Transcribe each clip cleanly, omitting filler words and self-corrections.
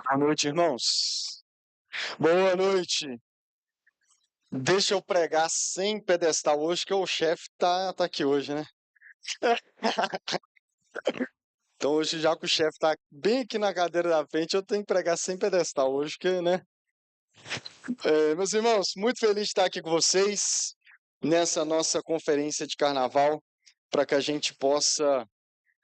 Boa noite, irmãos. Boa noite. Deixa eu pregar sem pedestal hoje, que o chefe tá aqui hoje, né? Então, hoje, já que o chefe tá bem aqui na cadeira da frente, eu tenho que pregar sem pedestal hoje, que, né? Meus irmãos, muito feliz de estar aqui com vocês nessa nossa conferência de carnaval, para que a gente possa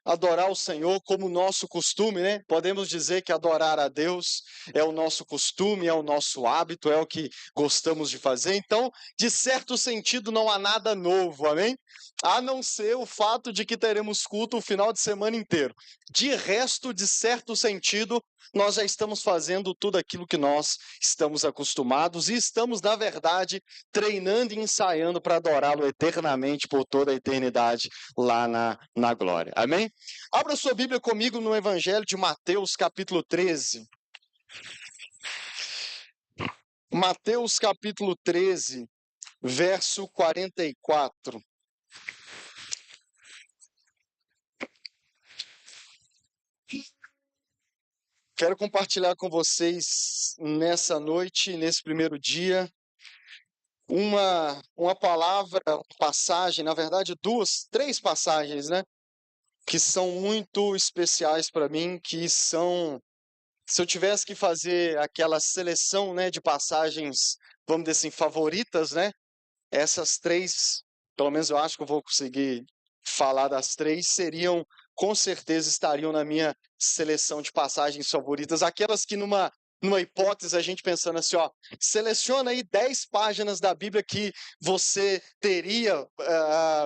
adorar o Senhor como nosso costume, né? Podemos dizer que adorar a Deus é o nosso costume, é o nosso hábito, é o que gostamos de fazer. Então, de certo sentido, não há nada novo, amém? A não ser o fato de que teremos culto o final de semana inteiro. De resto, de certo sentido, nós já estamos fazendo tudo aquilo que nós estamos acostumados e estamos, na verdade, treinando e ensaiando para adorá-lo eternamente por toda a eternidade lá na glória. Amém? Abra sua Bíblia comigo no Evangelho de Mateus, capítulo 13. Mateus, capítulo 13, verso 44. Quero compartilhar com vocês nessa noite, nesse primeiro dia, uma palavra, uma passagem, na verdade, três passagens, né? Que são muito especiais para mim, que são, se eu tivesse que fazer aquela seleção, né, de passagens, vamos dizer assim, favoritas, né? Essas três, pelo menos eu acho que eu vou conseguir falar das três, com certeza estariam na minha seleção de passagens favoritas, aquelas que numa hipótese a gente pensando assim, ó, seleciona aí 10 páginas da Bíblia que você teria,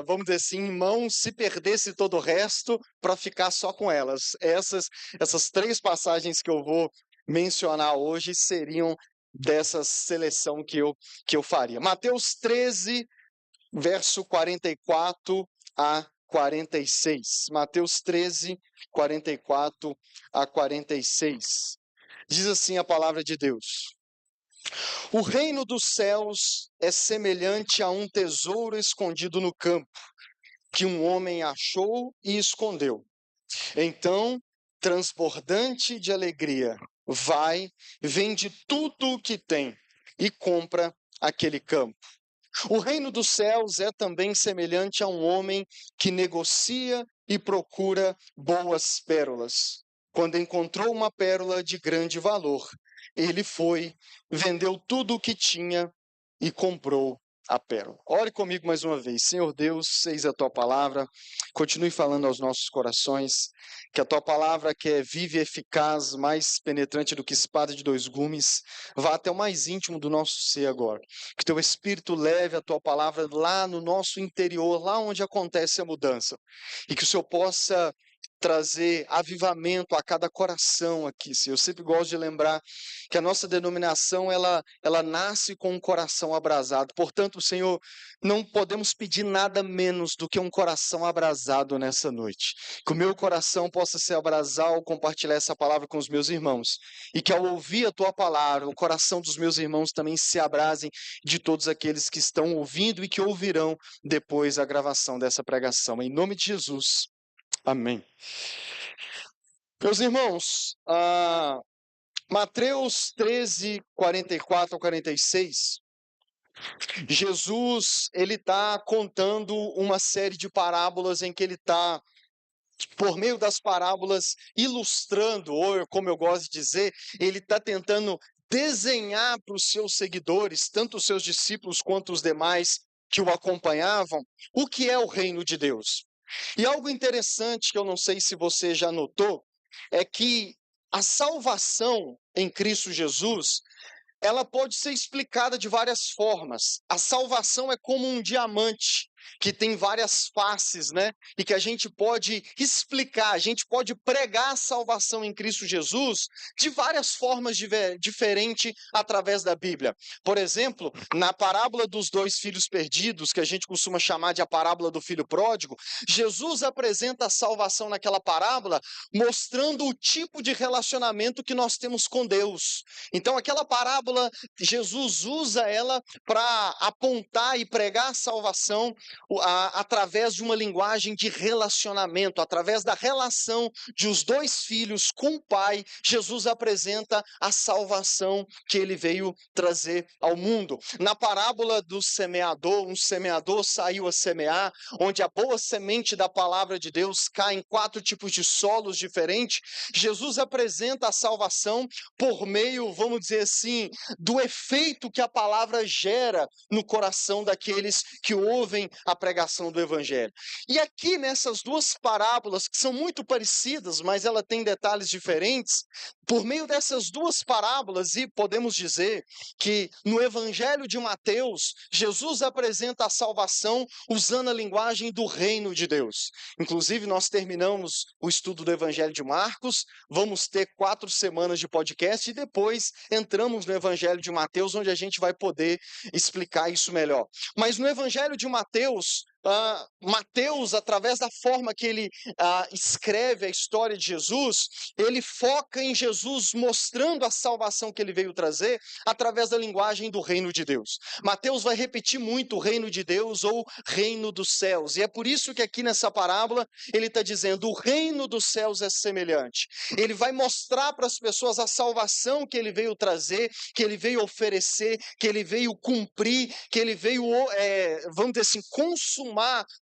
vamos dizer assim, em mãos se perdesse todo o resto para ficar só com elas. Essas três passagens que eu vou mencionar hoje seriam dessa seleção que eu faria. Mateus 13, verso 44 a 46. Mateus 13, 44 a 46. Diz assim a palavra de Deus: O reino dos céus é semelhante a um tesouro escondido no campo, que um homem achou e escondeu. Então, transbordante de alegria, vai, vende tudo o que tem e compra aquele campo. O reino dos céus é também semelhante a um homem que negocia e procura boas pérolas. Quando encontrou uma pérola de grande valor, ele foi, vendeu tudo o que tinha e comprou a pérola. Ore comigo mais uma vez. Senhor Deus, eis a tua palavra. Continue falando aos nossos corações. Que a tua palavra, que é viva e eficaz, mais penetrante do que espada de dois gumes, vá até o mais íntimo do nosso ser agora. Que teu Espírito leve a tua palavra lá no nosso interior, lá onde acontece a mudança. E que o Senhor possa trazer avivamento a cada coração aqui, Senhor. Eu sempre gosto de lembrar que a nossa denominação, ela nasce com um coração abrasado. Portanto, Senhor, não podemos pedir nada menos do que um coração abrasado nessa noite. Que o meu coração possa se abrasar ao compartilhar essa palavra com os meus irmãos. E que ao ouvir a tua palavra, o coração dos meus irmãos também se abrasem de todos aqueles que estão ouvindo e que ouvirão depois a gravação dessa pregação. Em nome de Jesus. Amém. Meus irmãos, Mateus 13, 44 a 46, Jesus, ele está contando uma série de parábolas em que ele está, por meio das parábolas, ilustrando, ou como eu gosto de dizer, ele está tentando desenhar para os seus seguidores, tanto os seus discípulos quanto os demais que o acompanhavam, o que é o reino de Deus. E algo interessante que eu não sei se você já notou, é que a salvação em Cristo Jesus, ela pode ser explicada de várias formas. A salvação é como um diamante que tem várias faces, né? E que a gente pode explicar, a gente pode pregar a salvação em Cristo Jesus de várias formas diferentes através da Bíblia. Por exemplo, na parábola dos dois filhos perdidos, que a gente costuma chamar de a parábola do filho pródigo, Jesus apresenta a salvação naquela parábola, mostrando o tipo de relacionamento que nós temos com Deus. Então, aquela parábola, Jesus usa ela para apontar e pregar a salvação através de uma linguagem de relacionamento, através da relação de os dois filhos com o pai, Jesus apresenta a salvação que ele veio trazer ao mundo. Na parábola do semeador, um semeador saiu a semear, onde a boa semente da palavra de Deus cai em 4 tipos de solos diferentes. Jesus apresenta a salvação por meio, vamos dizer assim, do efeito que a palavra gera no coração daqueles que ouvem a pregação do evangelho. E aqui nessas duas parábolas, que são muito parecidas, mas ela tem detalhes diferentes, por meio dessas duas parábolas, e podemos dizer que no evangelho de Mateus, Jesus apresenta a salvação usando a linguagem do reino de Deus. Inclusive, nós terminamos o estudo do evangelho de Marcos, vamos ter 4 semanas de podcast e depois entramos no evangelho de Mateus, onde a gente vai poder explicar isso melhor. Mas no evangelho de Mateus, Mateus, através da forma que ele escreve a história de Jesus, ele foca em Jesus mostrando a salvação que ele veio trazer através da linguagem do reino de Deus. Mateus vai repetir muito o reino de Deus ou reino dos céus, e é por isso que aqui nessa parábola ele está dizendo: o reino dos céus é semelhante. Ele vai mostrar para as pessoas a salvação que ele veio trazer, que ele veio oferecer, que ele veio cumprir, que ele veio, vamos dizer assim, consumar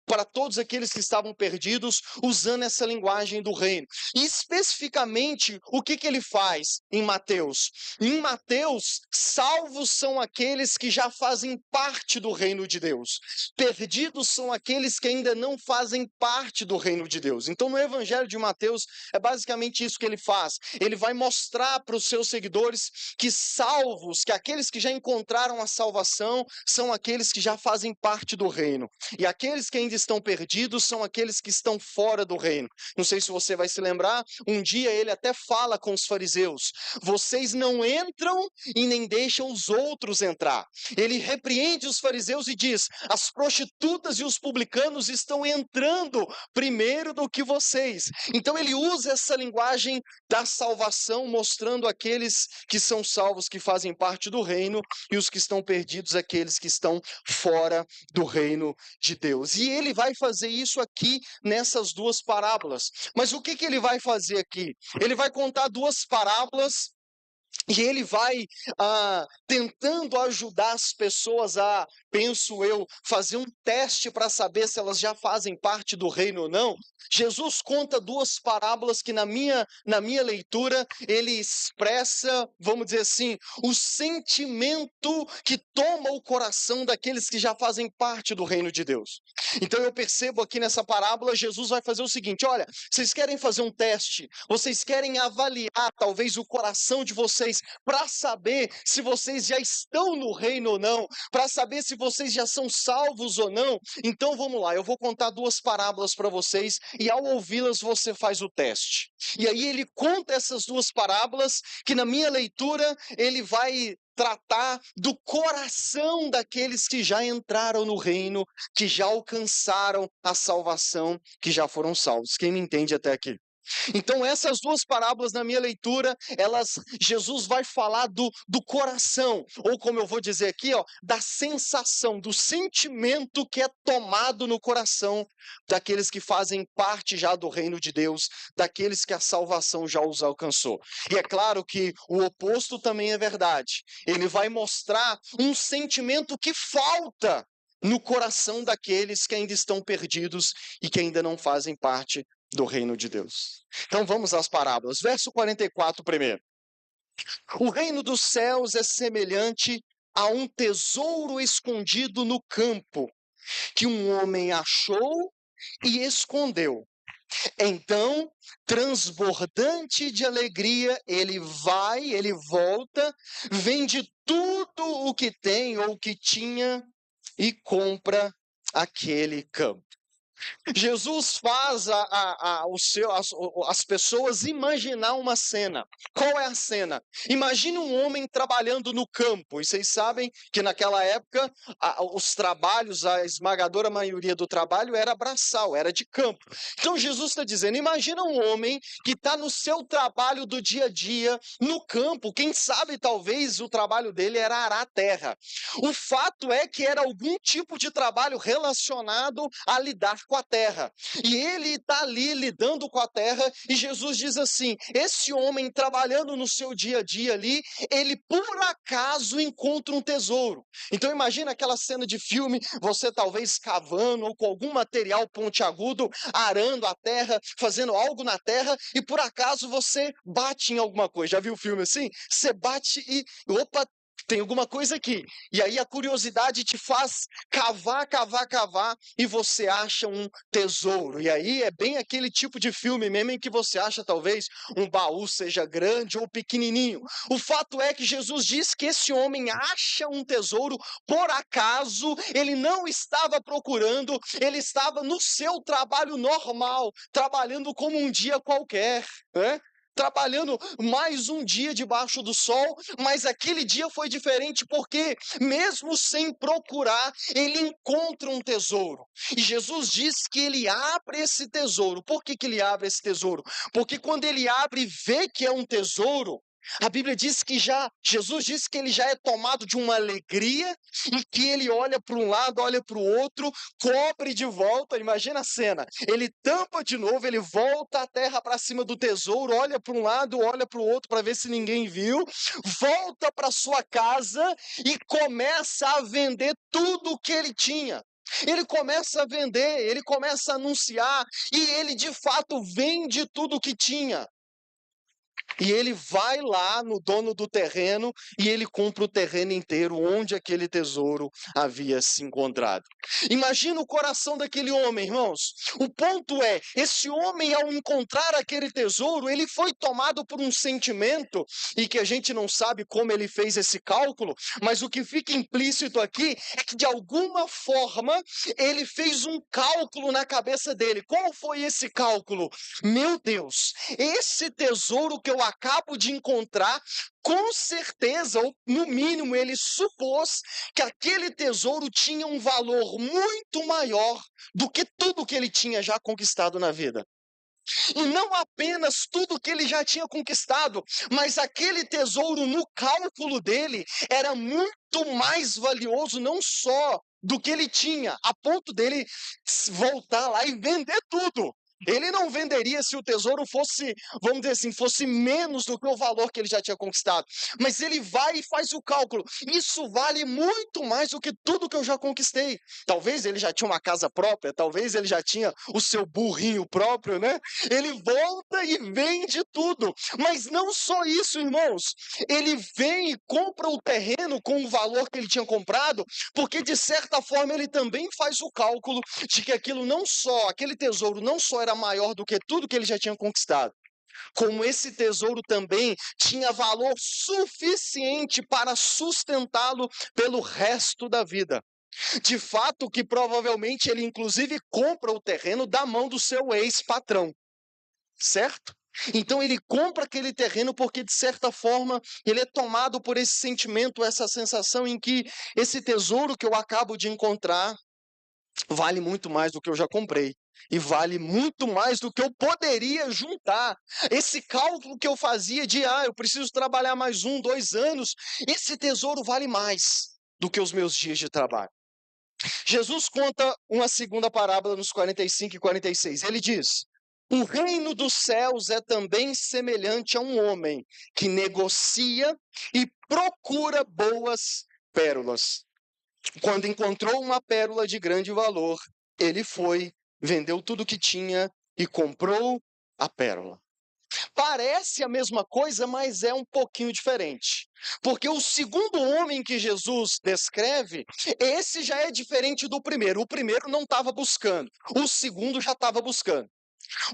para todos aqueles que estavam perdidos, usando essa linguagem do reino. E especificamente, o que ele faz em Mateus? Em Mateus, salvos são aqueles que já fazem parte do reino de Deus. Perdidos são aqueles que ainda não fazem parte do reino de Deus. Então, no evangelho de Mateus, é basicamente isso que ele faz. Ele vai mostrar para os seus seguidores que salvos, que aqueles que já encontraram a salvação, são aqueles que já fazem parte do reino. E aqueles que ainda estão perdidos são aqueles que estão fora do reino. Não sei se você vai se lembrar, um dia ele até fala com os fariseus: vocês não entram e nem deixam os outros entrar. Ele repreende os fariseus e diz: as prostitutas e os publicanos estão entrando primeiro do que vocês. Então ele usa essa linguagem da salvação, mostrando aqueles que são salvos, que fazem parte do reino, e os que estão perdidos, aqueles que estão fora do reino de Deus. E ele vai fazer isso aqui nessas duas parábolas. Mas o que ele vai fazer aqui? Ele vai contar 2 parábolas e ele vai tentando ajudar as pessoas a, penso eu, fazer um teste para saber se elas já fazem parte do reino ou não. Jesus conta 2 parábolas que na minha leitura ele expressa, vamos dizer assim, o sentimento que toma o coração daqueles que já fazem parte do reino de Deus. Então eu percebo aqui nessa parábola, Jesus vai fazer o seguinte: olha, vocês querem fazer um teste, vocês querem avaliar talvez o coração de vocês para saber se vocês já estão no reino ou não, para saber se vocês já são salvos ou não. Então vamos lá, eu vou contar 2 parábolas para vocês e ao ouvi-las você faz o teste. E aí ele conta essas 2 parábolas que na minha leitura ele vai tratar do coração daqueles que já entraram no reino, que já alcançaram a salvação, que já foram salvos. Quem me entende até aqui? Então essas 2 parábolas na minha leitura, Jesus vai falar do coração, ou como eu vou dizer aqui, da sensação, do sentimento que é tomado no coração daqueles que fazem parte já do reino de Deus, daqueles que a salvação já os alcançou. E é claro que o oposto também é verdade. Ele vai mostrar um sentimento que falta no coração daqueles que ainda estão perdidos e que ainda não fazem parte do reino de Deus. Então vamos às parábolas. Verso 44 primeiro. O reino dos céus é semelhante a um tesouro escondido no campo, que um homem achou e escondeu. Então, transbordante de alegria, ele volta, vende tudo o que tem ou que tinha e compra aquele campo. Jesus faz as pessoas imaginar uma cena. Qual é a cena? Imagine um homem trabalhando no campo. E vocês sabem que naquela época os trabalhos, a esmagadora maioria do trabalho era braçal, era de campo. Então Jesus está dizendo: imagina um homem que está no seu trabalho do dia a dia, no campo. Quem sabe talvez o trabalho dele era arar a terra. O fato é que era algum tipo de trabalho relacionado a lidar com a terra. E ele está ali lidando com a terra, e Jesus diz assim: esse homem trabalhando no seu dia a dia ali, ele por acaso encontra um tesouro. Então imagina aquela cena de filme, você talvez cavando ou com algum material pontiagudo, arando a terra, fazendo algo na terra, e por acaso você bate em alguma coisa. Já viu o filme assim? Você bate e, opa, tem alguma coisa aqui. E aí a curiosidade te faz cavar, cavar, cavar, e você acha um tesouro. E aí é bem aquele tipo de filme mesmo em que você acha talvez um baú seja grande ou pequenininho. O fato é que Jesus diz que esse homem acha um tesouro por acaso, ele não estava procurando, ele estava no seu trabalho normal, trabalhando como um dia qualquer, né? Trabalhando mais um dia debaixo do sol, mas aquele dia foi diferente porque, mesmo sem procurar, ele encontra um tesouro. E Jesus diz que ele abre esse tesouro. Por que ele abre esse tesouro? Porque quando ele abre e vê que é um tesouro, a Bíblia diz que Jesus diz que ele já é tomado de uma alegria e que ele olha para um lado, olha para o outro, cobre de volta. Imagina a cena. Ele tampa de novo, ele volta a terra para cima do tesouro, olha para um lado, olha para o outro para ver se ninguém viu, volta para sua casa e começa a vender tudo o que ele tinha. Ele começa a vender, ele começa a anunciar e ele de fato vende tudo o que tinha. E ele vai lá no dono do terreno e ele compra o terreno inteiro onde aquele tesouro havia se encontrado. Imagina o coração daquele homem, irmãos. O ponto é, esse homem ao encontrar aquele tesouro, ele foi tomado por um sentimento, e que a gente não sabe como ele fez esse cálculo, mas o que fica implícito aqui é que de alguma forma ele fez um cálculo na cabeça dele. Qual foi esse cálculo? Meu Deus, esse tesouro que eu acabo de encontrar, com certeza, ou no mínimo ele supôs que aquele tesouro tinha um valor muito maior do que tudo que ele tinha já conquistado na vida. E não apenas tudo que ele já tinha conquistado, mas aquele tesouro no cálculo dele era muito mais valioso, não só do que ele tinha, a ponto dele voltar lá e vender tudo. Ele não venderia se o tesouro fosse, vamos dizer assim, fosse menos do que o valor que ele já tinha conquistado. Mas ele vai e faz o cálculo. Isso vale muito mais do que tudo que eu já conquistei. Talvez ele já tinha uma casa própria, talvez ele já tinha o seu burrinho próprio, né? Ele volta e vende tudo. Mas não só isso, irmãos. Ele vem e compra o terreno com o valor que ele tinha comprado, porque de certa forma ele também faz o cálculo de que aquele tesouro não só era maior do que tudo que ele já tinha conquistado, como esse tesouro também tinha valor suficiente para sustentá-lo pelo resto da vida. De fato, que provavelmente ele inclusive compra o terreno da mão do seu ex-patrão, certo? Então ele compra aquele terreno porque, de certa forma, ele é tomado por esse sentimento, essa sensação em que esse tesouro que eu acabo de encontrar vale muito mais do que eu já comprei. E vale muito mais do que eu poderia juntar. Esse cálculo que eu fazia de, eu preciso trabalhar mais 1, 2 anos, esse tesouro vale mais do que os meus dias de trabalho. Jesus conta uma segunda parábola nos 45 e 46. Ele diz: o reino dos céus é também semelhante a um homem que negocia e procura boas pérolas. Quando encontrou uma pérola de grande valor, ele foi, vendeu tudo que tinha e comprou a pérola. Parece a mesma coisa, mas é um pouquinho diferente. Porque o segundo homem que Jesus descreve, esse já é diferente do primeiro. O primeiro não estava buscando, o segundo já estava buscando.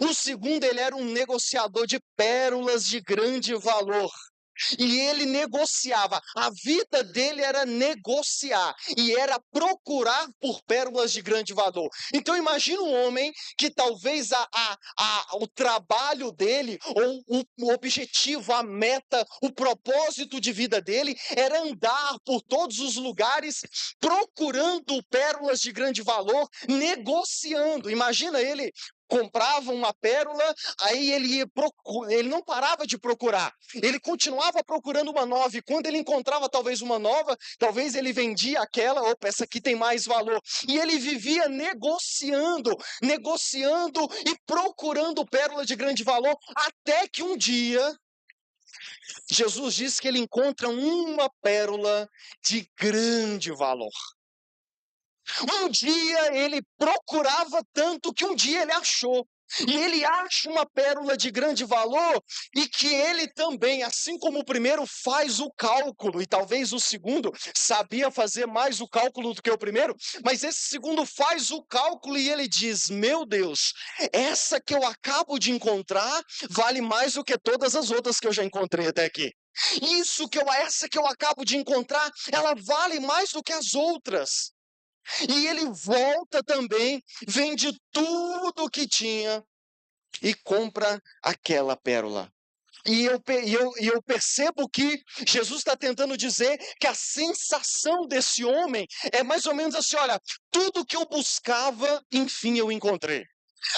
O segundo, ele era um negociador de pérolas de grande valor. E ele negociava, a vida dele era negociar, e era procurar por pérolas de grande valor. Então imagina um homem que talvez o trabalho dele, ou o objetivo, a meta, o propósito de vida dele, era andar por todos os lugares, procurando pérolas de grande valor, negociando. Imagina ele comprava uma pérola, aí ele não parava de procurar, ele continuava procurando uma nova, e quando ele encontrava talvez uma nova, talvez ele vendia aquela, opa, essa aqui tem mais valor, e ele vivia negociando e procurando pérola de grande valor, até que um dia, Jesus diz que ele encontra uma pérola de grande valor. Um dia ele procurava tanto que um dia ele achou. E ele acha uma pérola de grande valor, e que ele também, assim como o primeiro, faz o cálculo, e talvez o segundo sabia fazer mais o cálculo do que o primeiro, mas esse segundo faz o cálculo e ele diz: meu Deus, essa que eu acabo de encontrar vale mais do que todas as outras que eu já encontrei até aqui. Essa que eu acabo de encontrar, ela vale mais do que as outras. E ele volta também, vende tudo o que tinha e compra aquela pérola. E eu percebo que Jesus está tentando dizer que a sensação desse homem é mais ou menos assim: olha, tudo que eu buscava, enfim eu encontrei.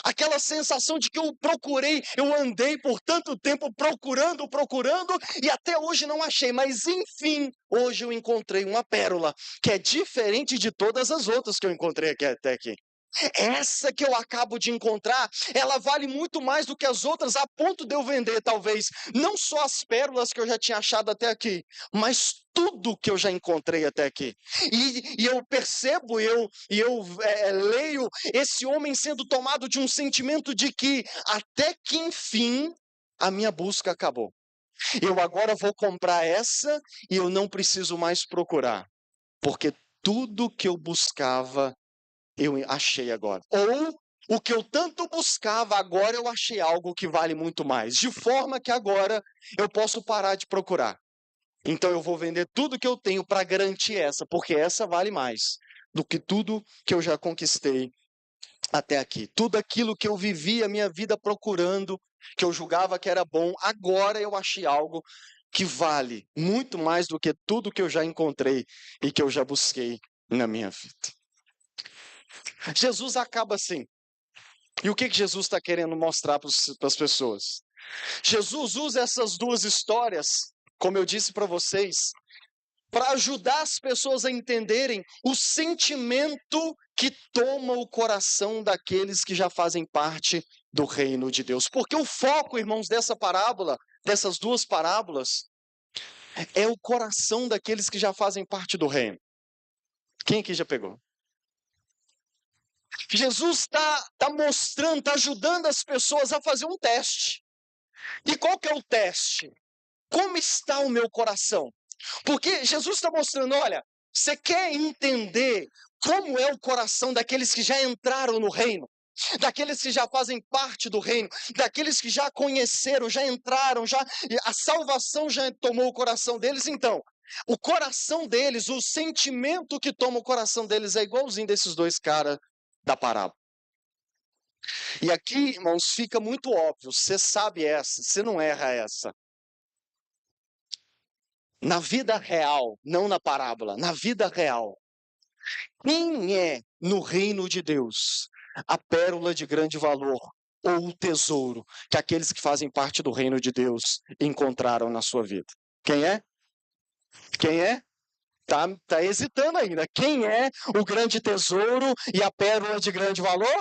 Aquela sensação de que eu procurei, eu andei por tanto tempo procurando, e até hoje não achei, mas enfim, hoje eu encontrei uma pérola, que é diferente de todas as outras que eu encontrei até aqui. Essa que eu acabo de encontrar, ela vale muito mais do que as outras, a ponto de eu vender, talvez, não só as pérolas que eu já tinha achado até aqui, mas tudo que eu já encontrei até aqui. E eu percebo, leio esse homem sendo tomado de um sentimento de que, até que enfim, a minha busca acabou. Eu agora vou comprar essa e eu não preciso mais procurar, porque tudo que eu buscava eu achei agora. Ou o que eu tanto buscava, agora eu achei algo que vale muito mais. De forma que agora eu posso parar de procurar. Então eu vou vender tudo que eu tenho para garantir essa, porque essa vale mais do que tudo que eu já conquistei até aqui. Tudo aquilo que eu vivi a minha vida procurando, que eu julgava que era bom, agora eu achei algo que vale muito mais do que tudo que eu já encontrei e que eu já busquei na minha vida. Jesus acaba assim. E o que Jesus está querendo mostrar para as pessoas? Jesus usa essas duas histórias, como eu disse para vocês, para ajudar as pessoas a entenderem o sentimento que toma o coração daqueles que já fazem parte do reino de Deus. Porque o foco, irmãos, dessa parábola, dessas duas parábolas, é o coração daqueles que já fazem parte do reino. Quem aqui já pegou? Jesus está mostrando, está ajudando as pessoas a fazer um teste. E qual que é o teste? Como está o meu coração? Porque Jesus está mostrando, olha, você quer entender como é o coração daqueles que já entraram no reino? Daqueles que já fazem parte do reino, daqueles que já conheceram, já entraram, a salvação já tomou o coração deles. Então, o coração deles, o sentimento que toma o coração deles é igualzinho desses dois caras da parábola. E aqui, irmãos, fica muito óbvio, você sabe essa, você não erra essa. Na vida real, não na parábola, na vida real, quem é no reino de Deus a pérola de grande valor ou o tesouro que aqueles que fazem parte do reino de Deus encontraram na sua vida? Quem é? Quem é? Tá hesitando ainda. Quem é o grande tesouro e a pérola de grande valor?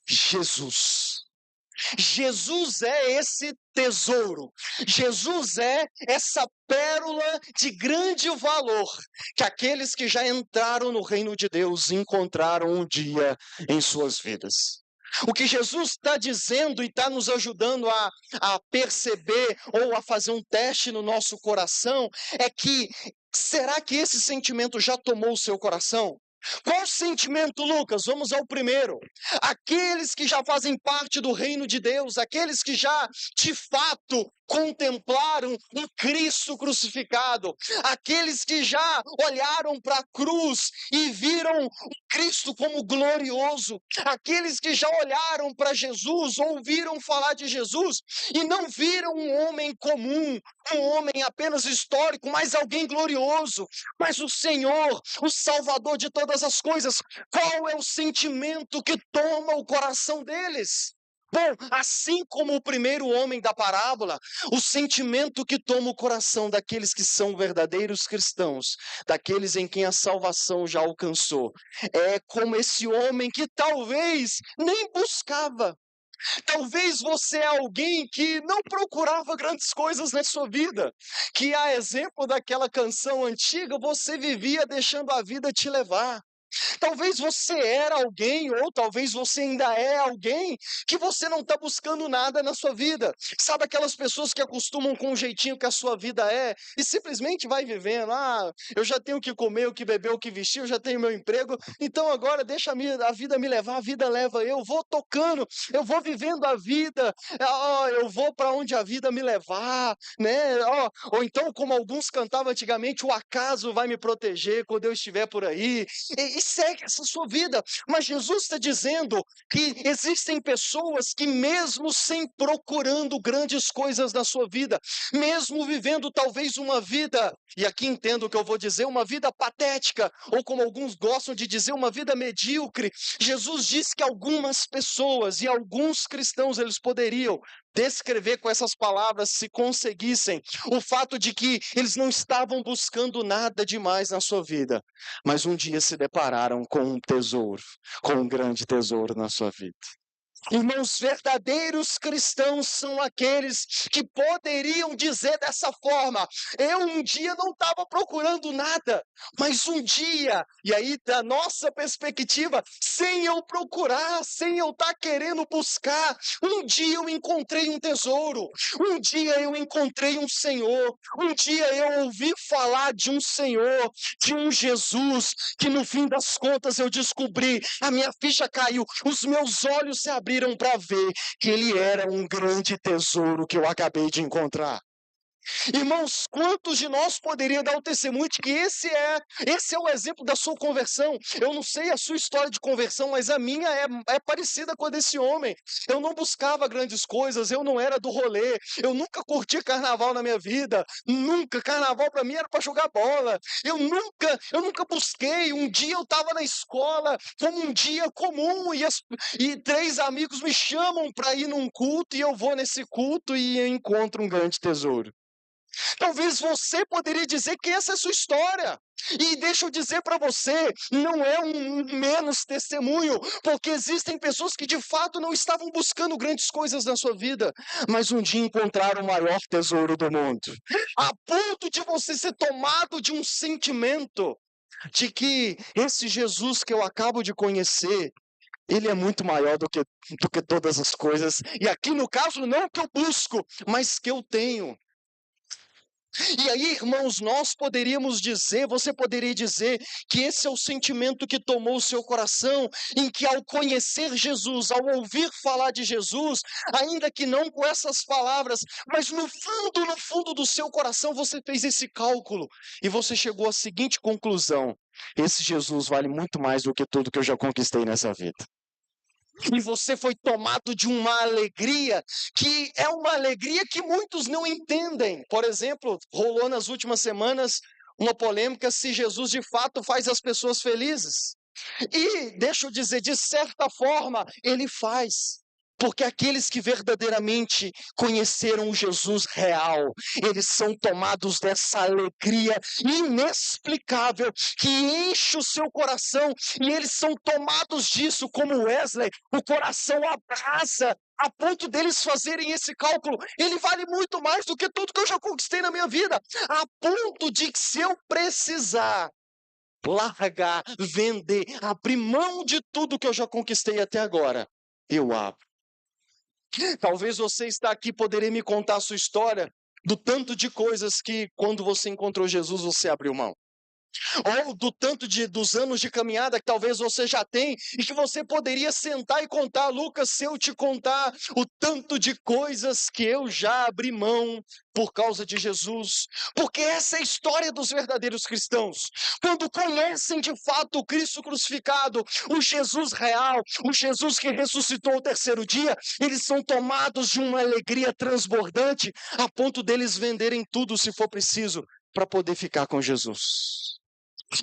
Jesus. Jesus é esse tesouro. Jesus é essa pérola de grande valor que aqueles que já entraram no reino de Deus encontraram um dia em suas vidas. O que Jesus está dizendo e está nos ajudando a perceber ou a fazer um teste no nosso coração é que, será que esse sentimento já tomou o seu coração? Qual sentimento, Lucas? Vamos ao primeiro. Aqueles que já fazem parte do reino de Deus, aqueles que já, de fato, contemplaram um Cristo crucificado, aqueles que já olharam para a cruz e viram o Cristo como glorioso, aqueles que já olharam para Jesus, ouviram falar de Jesus e não viram um homem comum, um homem apenas histórico, mas alguém glorioso, mas o Senhor, o Salvador de todas as coisas. Qual é o sentimento que toma o coração deles? Bom, assim como o primeiro homem da parábola, o sentimento que toma o coração daqueles que são verdadeiros cristãos, daqueles em quem a salvação já alcançou, é como esse homem que talvez nem buscava. Talvez você é alguém que não procurava grandes coisas na sua vida, que a exemplo daquela canção antiga, você vivia deixando a vida te levar. Talvez você era alguém, ou talvez você ainda é alguém, que você não está buscando nada na sua vida. Sabe aquelas pessoas que acostumam com o jeitinho que a sua vida é e simplesmente vai vivendo. Ah, eu já tenho o que comer, o que beber, o que vestir, eu já tenho meu emprego, então agora deixa a vida me levar, a vida leva eu, vou tocando, eu vou vivendo a vida, eu vou para onde a vida me levar, né? Ou então, como alguns cantavam antigamente, o acaso vai me proteger quando eu estiver por aí. E segue essa sua vida. Mas Jesus está dizendo que existem pessoas que mesmo sem procurando grandes coisas na sua vida, mesmo vivendo talvez uma vida, e aqui entendo o que eu vou dizer, uma vida patética, ou como alguns gostam de dizer, uma vida medíocre, Jesus diz que algumas pessoas e alguns cristãos, eles poderiam descrever com essas palavras, se conseguissem, o fato de que eles não estavam buscando nada demais na sua vida, mas um dia se depararam com um tesouro, com um grande tesouro na sua vida. Irmãos, verdadeiros cristãos são aqueles que poderiam dizer dessa forma: eu um dia não estava procurando nada, mas um dia, e aí da nossa perspectiva, sem eu procurar, sem eu estar querendo buscar, um dia eu encontrei um tesouro, um dia eu encontrei um Senhor, um dia eu ouvi falar de um Senhor, de um Jesus, que no fim das contas eu descobri, a minha ficha caiu, os meus olhos se abriram para ver que ele era um grande tesouro que eu acabei de encontrar. Irmãos, quantos de nós poderiam dar o testemunho de que esse é o exemplo da sua conversão? Eu não sei a sua história de conversão, mas a minha é parecida com a desse homem. Eu não buscava grandes coisas, eu não era do rolê, eu nunca curti carnaval na minha vida, nunca. Carnaval para mim era para jogar bola. Eu nunca busquei. Um dia eu estava na escola, como um dia comum, e três amigos me chamam para ir num culto, e eu vou nesse culto e encontro um grande tesouro. Talvez você poderia dizer que essa é a sua história. E deixa eu dizer para você, não é um menos testemunho, porque existem pessoas que de fato não estavam buscando grandes coisas na sua vida, mas um dia encontraram o maior tesouro do mundo. A ponto de você ser tomado de um sentimento de que esse Jesus que eu acabo de conhecer, ele é muito maior do que todas as coisas. E aqui no caso, não que eu busco, mas que eu tenho. E aí, irmãos, nós poderíamos dizer, você poderia dizer que esse é o sentimento que tomou o seu coração, em que ao conhecer Jesus, ao ouvir falar de Jesus, ainda que não com essas palavras, mas no fundo do seu coração, você fez esse cálculo e você chegou à seguinte conclusão: esse Jesus vale muito mais do que tudo que eu já conquistei nessa vida. E você foi tomado de uma alegria, que é uma alegria que muitos não entendem. Por exemplo, rolou nas últimas semanas uma polêmica se Jesus de fato faz as pessoas felizes. E, deixa eu dizer, de certa forma, ele faz. Porque aqueles que verdadeiramente conheceram o Jesus real, eles são tomados dessa alegria inexplicável que enche o seu coração, e eles são tomados disso, como Wesley, o coração abraça, a ponto deles fazerem esse cálculo: ele vale muito mais do que tudo que eu já conquistei na minha vida, a ponto de que se eu precisar largar, vender, abrir mão de tudo que eu já conquistei até agora, eu abro. Talvez você está aqui, poderia me contar a sua história do tanto de coisas que quando você encontrou Jesus você abriu mão. ou do dos anos de caminhada que talvez você já tem, e que você poderia sentar e contar. Lucas, se eu te contar o tanto de coisas que eu já abri mão por causa de Jesus, porque essa é a história dos verdadeiros cristãos. Quando conhecem de fato o Cristo crucificado, o Jesus real, o Jesus que ressuscitou ao terceiro dia, eles são tomados de uma alegria transbordante, a ponto deles venderem tudo, se for preciso, para poder ficar com Jesus.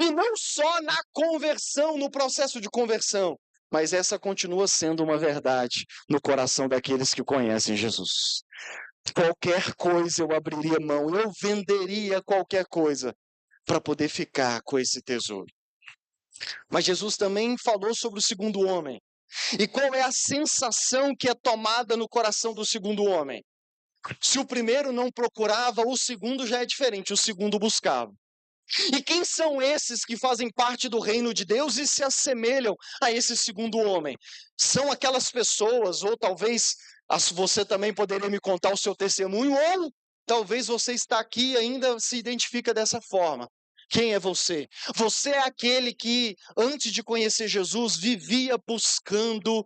E não só na conversão, no processo de conversão, mas essa continua sendo uma verdade no coração daqueles que conhecem Jesus. Qualquer coisa eu abriria mão, eu venderia qualquer coisa para poder ficar com esse tesouro. Mas Jesus também falou sobre o segundo homem. E qual é a sensação que é tomada no coração do segundo homem? Se o primeiro não procurava, o segundo já é diferente, o segundo buscava. E quem são esses que fazem parte do reino de Deus e se assemelham a esse segundo homem? São aquelas pessoas, ou talvez você também poderia me contar o seu testemunho, ou talvez você está aqui e ainda se identifica dessa forma. Quem é você? Você é aquele que, antes de conhecer Jesus, vivia buscando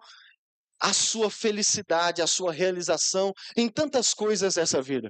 a sua felicidade, a sua realização em tantas coisas dessa vida.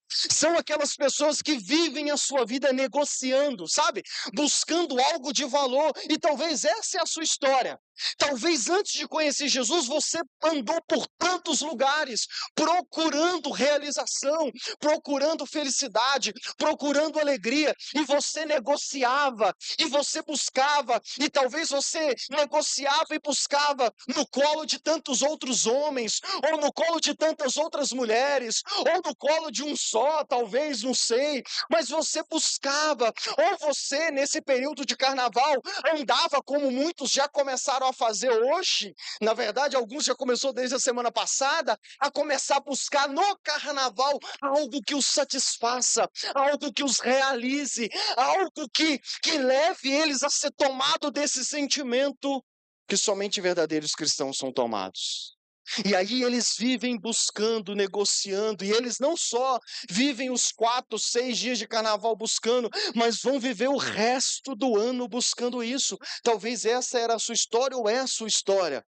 São aquelas pessoas que vivem a sua vida negociando, sabe? Buscando algo de valor, e talvez essa é a sua história. Talvez antes de conhecer Jesus, você andou por tantos lugares, procurando realização, procurando felicidade, procurando alegria, e você negociava, e você buscava, e talvez você negociava e buscava no colo de tantos outros homens, ou no colo de tantas outras mulheres, ou no colo de um só, talvez, não sei, mas você buscava, ou você, nesse período de carnaval, andava como muitos já começaram a fazer hoje, na verdade, alguns já começou desde a semana passada, a começar a buscar no carnaval algo que os satisfaça, algo que os realize, algo que leve eles a ser tomado desse sentimento que somente verdadeiros cristãos são tomados. E aí eles vivem buscando, negociando, e eles não só vivem os 4, 6 dias de carnaval buscando, mas vão viver o resto do ano buscando isso. Talvez essa era a sua história ou é a sua história.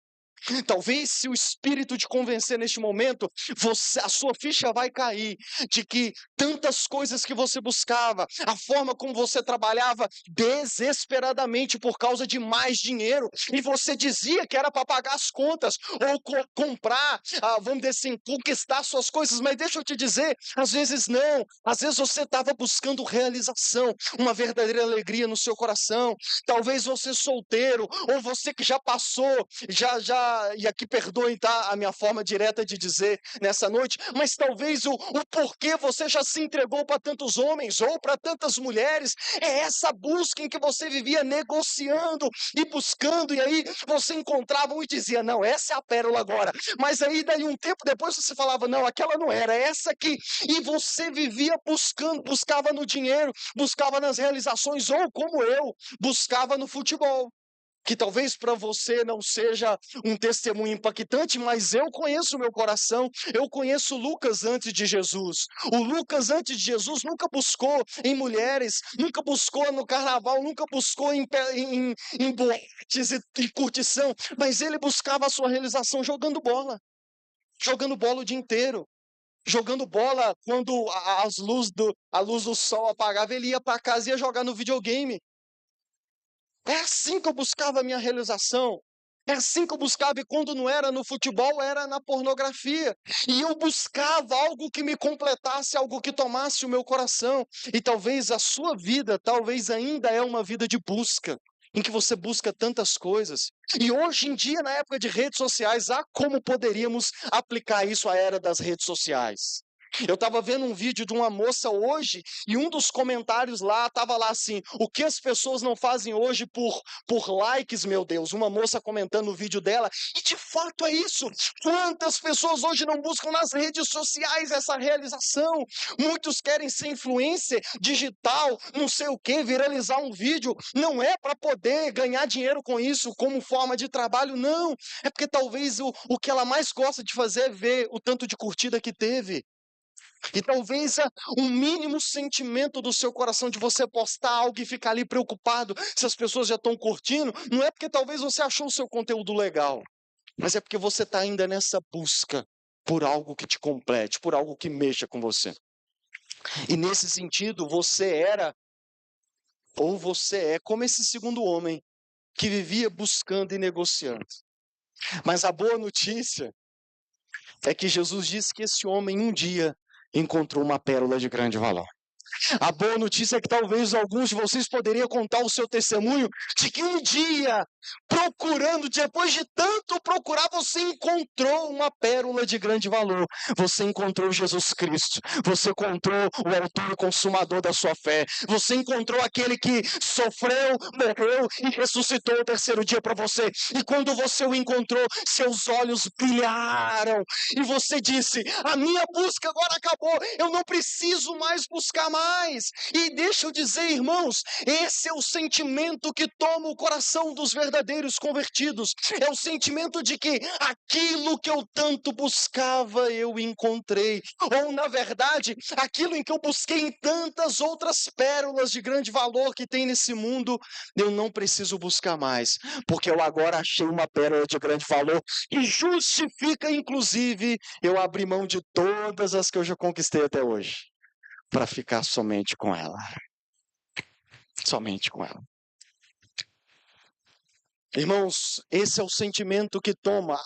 Talvez, se o Espírito te convencer neste momento, a sua ficha vai cair de que tantas coisas que você buscava, a forma como você trabalhava desesperadamente por causa de mais dinheiro, e você dizia que era para pagar as contas, ou comprar, vamos dizer assim, conquistar suas coisas, mas deixa eu te dizer, às vezes não, às vezes você estava buscando realização, uma verdadeira alegria no seu coração. Talvez você solteiro, ou você que já passou, e aqui perdoem, tá, a minha forma direta de dizer nessa noite, mas talvez o porquê você já se entregou para tantos homens ou para tantas mulheres, é essa busca em que você vivia negociando e buscando, e aí você encontrava um e dizia, não, essa é a pérola agora, mas aí daí um tempo depois você falava, não, aquela não era, essa aqui, e você vivia buscando, buscava no dinheiro, buscava nas realizações, ou como eu, buscava no futebol. Que talvez para você não seja um testemunho impactante, mas eu conheço o meu coração, eu conheço Lucas antes de Jesus. O Lucas antes de Jesus nunca buscou em mulheres, nunca buscou no carnaval, nunca buscou em boates e curtição, mas ele buscava a sua realização jogando bola o dia inteiro. Jogando bola quando a luz do sol apagava, ele ia para casa e ia jogar no videogame. É assim que eu buscava a minha realização. É assim que eu buscava, e quando não era no futebol, era na pornografia. E eu buscava algo que me completasse, algo que tomasse o meu coração. E talvez a sua vida, talvez ainda é uma vida de busca, em que você busca tantas coisas. E hoje em dia, na época de redes sociais, como poderíamos aplicar isso à era das redes sociais? Eu estava vendo um vídeo de uma moça hoje, e um dos comentários lá, estava lá assim, o que as pessoas não fazem hoje por likes, meu Deus, uma moça comentando o vídeo dela, e de fato é isso, quantas pessoas hoje não buscam nas redes sociais essa realização, muitos querem ser influencer digital, não sei o que, viralizar um vídeo, não é para poder ganhar dinheiro com isso como forma de trabalho, não, é porque talvez o que ela mais gosta de fazer é ver o tanto de curtida que teve. E talvez um mínimo sentimento do seu coração de você postar algo e ficar ali preocupado se as pessoas já estão curtindo, não é porque talvez você achou o seu conteúdo legal, mas é porque você está ainda nessa busca por algo que te complete, por algo que mexa com você. E nesse sentido, você é como esse segundo homem que vivia buscando e negociando. Mas a boa notícia é que Jesus disse que esse homem um dia encontrou uma pérola de grande valor. A boa notícia é que talvez alguns de vocês poderiam contar o seu testemunho de que um dia, procurando, depois de tanto procurar, você encontrou uma pérola de grande valor. Você encontrou Jesus Cristo. Você encontrou o autor e consumador da sua fé. Você encontrou aquele que sofreu, morreu e ressuscitou o terceiro dia para você. E quando você o encontrou, seus olhos brilharam. E você disse: a minha busca agora acabou. Eu não preciso mais buscar mais. E deixa eu dizer, irmãos, esse é o sentimento que toma o coração dos verdadeiros convertidos. É o sentimento de que aquilo que eu tanto buscava, eu encontrei. Ou, na verdade, aquilo em que eu busquei em tantas outras pérolas de grande valor que tem nesse mundo, eu não preciso buscar mais, porque eu agora achei uma pérola de grande valor que justifica, inclusive, eu abrir mão de todas as que eu já conquistei até hoje, para ficar somente com ela. Somente com ela. Irmãos, esse é o sentimento que toma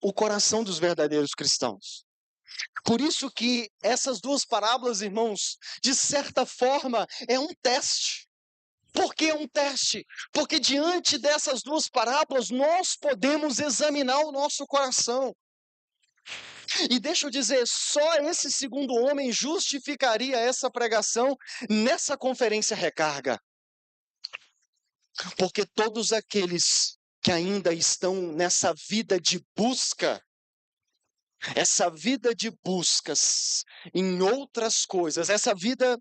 o coração dos verdadeiros cristãos. Por isso que essas duas parábolas, irmãos, de certa forma, é um teste. Por que um teste? Porque diante dessas duas parábolas, nós podemos examinar o nosso coração. E deixa eu dizer, só esse segundo homem justificaria essa pregação nessa conferência Recarga. Porque todos aqueles que ainda estão nessa vida de busca, essa vida de buscas em outras coisas, essa vida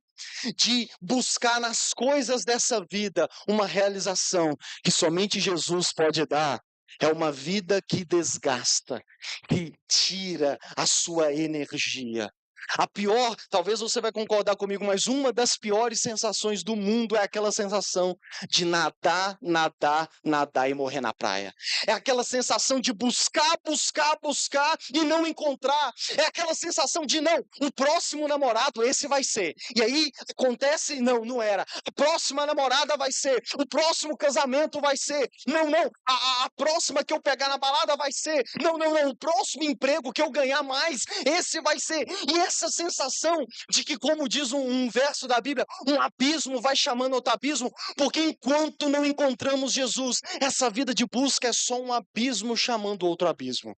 de buscar nas coisas dessa vida uma realização que somente Jesus pode dar, é uma vida que desgasta, que tira a sua energia. A pior, talvez você vai concordar comigo, mas uma das piores sensações do mundo é aquela sensação de nadar, nadar, nadar e morrer na praia. É aquela sensação de buscar, buscar, buscar e não encontrar. É aquela sensação de não, o próximo namorado, esse vai ser. E aí acontece, não, não era. A próxima namorada vai ser, o próximo casamento vai ser. Não, não, a próxima que eu pegar na balada vai ser. Não, não, não, o próximo emprego que eu ganhar mais, esse vai ser. E essa sensação de que, como diz um verso da Bíblia, um abismo vai chamando outro abismo, porque enquanto não encontramos Jesus, essa vida de busca é só um abismo chamando outro abismo.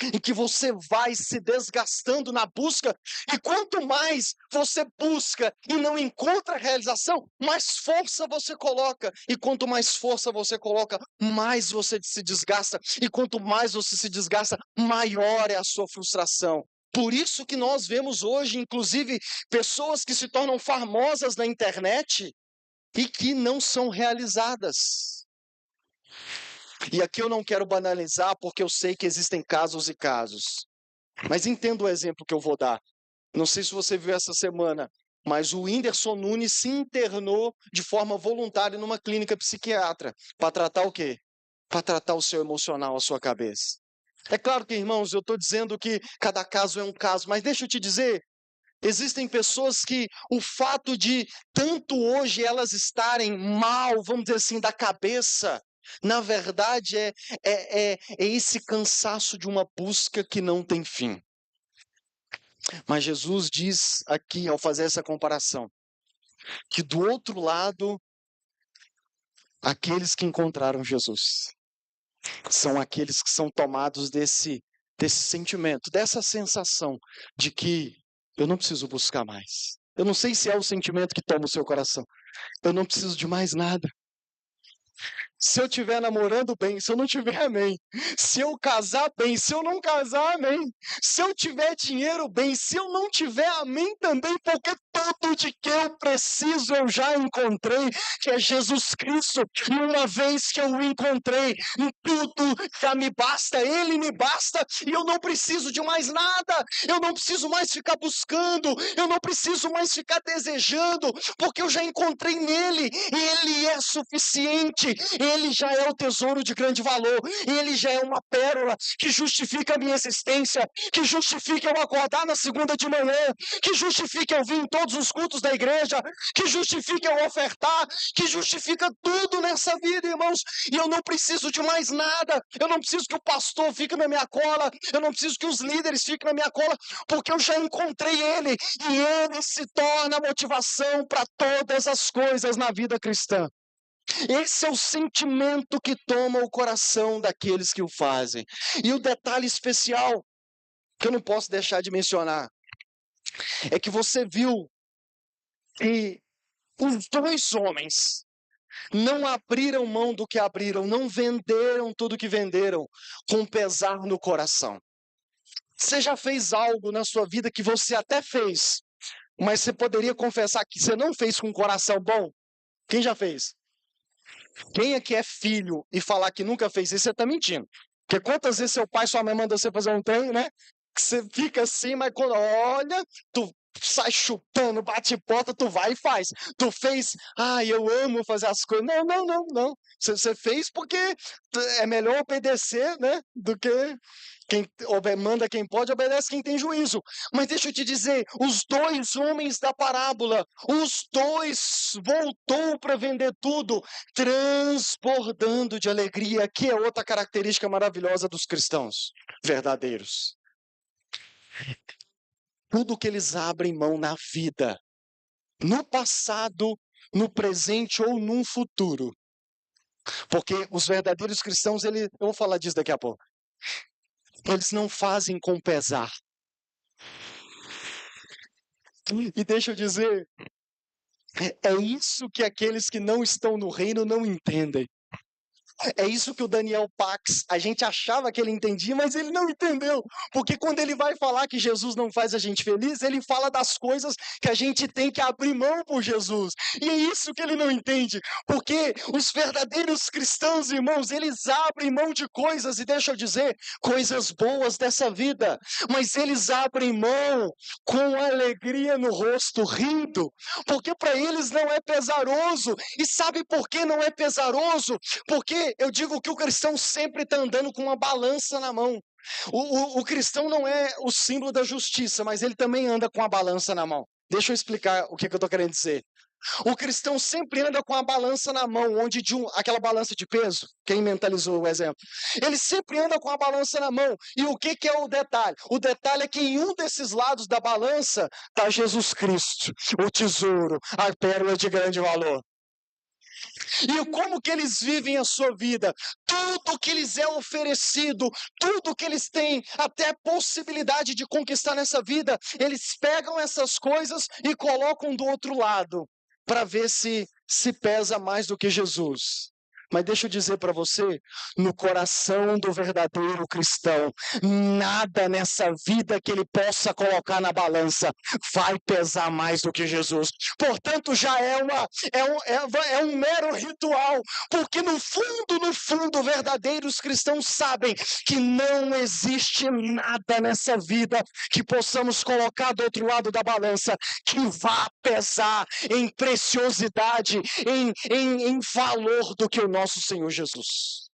Em que você vai se desgastando na busca, e quanto mais você busca e não encontra realização, mais força você coloca, e quanto mais força você coloca, mais você se desgasta, e quanto mais você se desgasta, maior é a sua frustração. Por isso que nós vemos hoje, inclusive, pessoas que se tornam famosas na internet e que não são realizadas. E aqui eu não quero banalizar, porque eu sei que existem casos e casos. Mas entenda o exemplo que eu vou dar. Não sei se você viu essa semana, mas o Whindersson Nunes se internou de forma voluntária numa clínica psiquiatra. Para tratar o quê? Para tratar o seu emocional, a sua cabeça. É claro que, irmãos, eu estou dizendo que cada caso é um caso, mas deixa eu te dizer, existem pessoas que o fato de tanto hoje elas estarem mal, vamos dizer assim, da cabeça, na verdade é esse cansaço de uma busca que não tem fim. Mas Jesus diz aqui, ao fazer essa comparação, que do outro lado, aqueles que encontraram Jesus são aqueles que são tomados desse sentimento, dessa sensação de que eu não preciso buscar mais. Eu não sei se é o sentimento que toma o seu coração. Eu não preciso de mais nada. Se eu estiver namorando bem, se eu não tiver, amém. Se eu casar bem, se eu não casar, amém. Se eu tiver dinheiro bem, se eu não tiver, amém também, porque tudo de que eu preciso eu já encontrei, que é Jesus Cristo. E uma vez que eu o encontrei, tudo já me basta, Ele me basta, e eu não preciso de mais nada, eu não preciso mais ficar buscando, eu não preciso mais ficar desejando, porque eu já encontrei nele, e Ele é suficiente. Ele já é o tesouro de grande valor, ele já é uma pérola que justifica a minha existência, que justifica eu acordar na segunda de manhã, que justifica eu vir em todos os cultos da igreja, que justifica eu ofertar, que justifica tudo nessa vida, irmãos. E eu não preciso de mais nada, eu não preciso que o pastor fique na minha cola, eu não preciso que os líderes fiquem na minha cola, porque eu já encontrei ele, e ele se torna a motivação para todas as coisas na vida cristã. Esse é o sentimento que toma o coração daqueles que o fazem. E o detalhe especial, que eu não posso deixar de mencionar, é que você viu que os dois homens não abriram mão do que abriram, não venderam tudo que venderam, com pesar no coração. Você já fez algo na sua vida que você até fez, mas você poderia confessar que você não fez com um coração bom? Quem já fez? Quem aqui é filho e falar que nunca fez isso, você está mentindo. Porque quantas vezes seu pai e sua mãe mandam você fazer um trem, né? Que você fica assim, mas quando olha, tu sai chutando, bate porta, tu vai e faz. Tu fez, eu amo fazer as coisas. Não, não, não, não. Você fez porque é melhor obedecer, né? Do que quem manda quem pode, obedece quem tem juízo. Mas deixa eu te dizer, os dois homens da parábola, os dois voltou para vender tudo, transbordando de alegria, que é outra característica maravilhosa dos cristãos verdadeiros. Tudo que eles abrem mão na vida, no passado, no presente ou no futuro. Porque os verdadeiros cristãos, eu vou falar disso daqui a pouco, eles não fazem com pesar. E deixa eu dizer, é isso que aqueles que não estão no reino não entendem. É isso que o Daniel Pax, a gente achava que ele entendia, mas ele não entendeu. Porque quando ele vai falar que Jesus não faz a gente feliz, ele fala das coisas que a gente tem que abrir mão por Jesus. E é isso que ele não entende. Porque os verdadeiros cristãos, irmãos, eles abrem mão de coisas, e deixa eu dizer, coisas boas dessa vida. Mas eles abrem mão com alegria no rosto, rindo. Porque para eles não é pesaroso. E sabe por que não é pesaroso? Porque eu digo que o cristão sempre está andando com uma balança na mão. O cristão não é o símbolo da justiça, mas ele também anda com a balança na mão. Deixa eu explicar o que eu estou querendo dizer. O cristão sempre anda com a balança na mão, onde aquela balança de peso, quem mentalizou o exemplo? Ele sempre anda com a balança na mão. E o que é o detalhe? O detalhe é que em um desses lados da balança está Jesus Cristo, o tesouro, a pérola de grande valor. E como que eles vivem a sua vida? Tudo que lhes é oferecido, tudo que eles têm, até possibilidade de conquistar nessa vida, eles pegam essas coisas e colocam do outro lado, para ver se pesa mais do que Jesus. Mas deixa eu dizer para você, no coração do verdadeiro cristão, nada nessa vida que ele possa colocar na balança vai pesar mais do que Jesus. Portanto, já é um mero ritual, porque no fundo, verdadeiros cristãos sabem que não existe nada nessa vida que possamos colocar do outro lado da balança que vá pesar em preciosidade, em valor do que o nosso Senhor Jesus.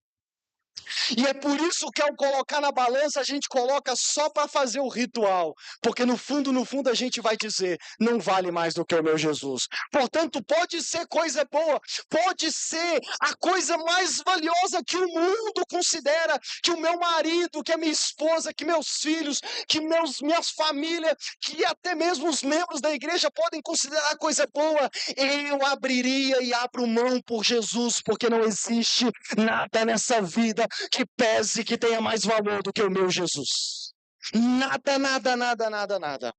E é por isso que ao colocar na balança, a gente coloca só para fazer o ritual. Porque no fundo, a gente vai dizer, não vale mais do que o meu Jesus. Portanto, pode ser coisa boa, pode ser a coisa mais valiosa que o mundo considera, que o meu marido, que a minha esposa, que meus filhos, que minhas famílias, que até mesmo os membros da igreja podem considerar coisa boa. Eu abriria e abro mão por Jesus, porque não existe nada nessa vida que pese, que tenha mais valor do que o meu Jesus. Nada, nada, nada, nada, nada.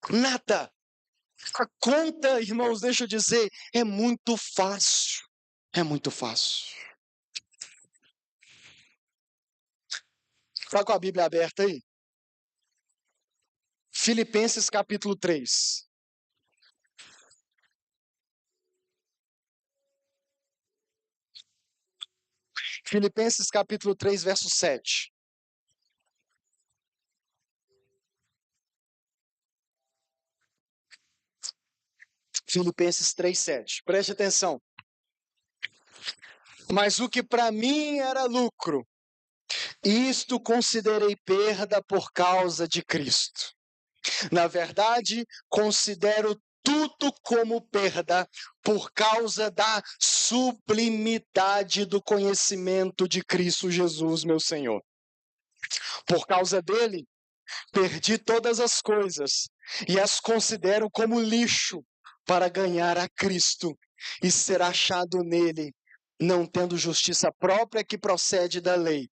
Nada. A conta, irmãos, deixa eu dizer, é muito fácil. É muito fácil. Está com a Bíblia aberta aí? Filipenses capítulo 3. Filipenses capítulo 3, verso 7. Filipenses 3, 7. Preste atenção. Mas o que para mim era lucro, isto considerei perda por causa de Cristo. Na verdade, considero tudo como perda por causa da sublimidade do conhecimento de Cristo Jesus, meu Senhor. Por causa dele, perdi todas as coisas e as considero como lixo para ganhar a Cristo e ser achado nele, não tendo justiça própria que procede da lei,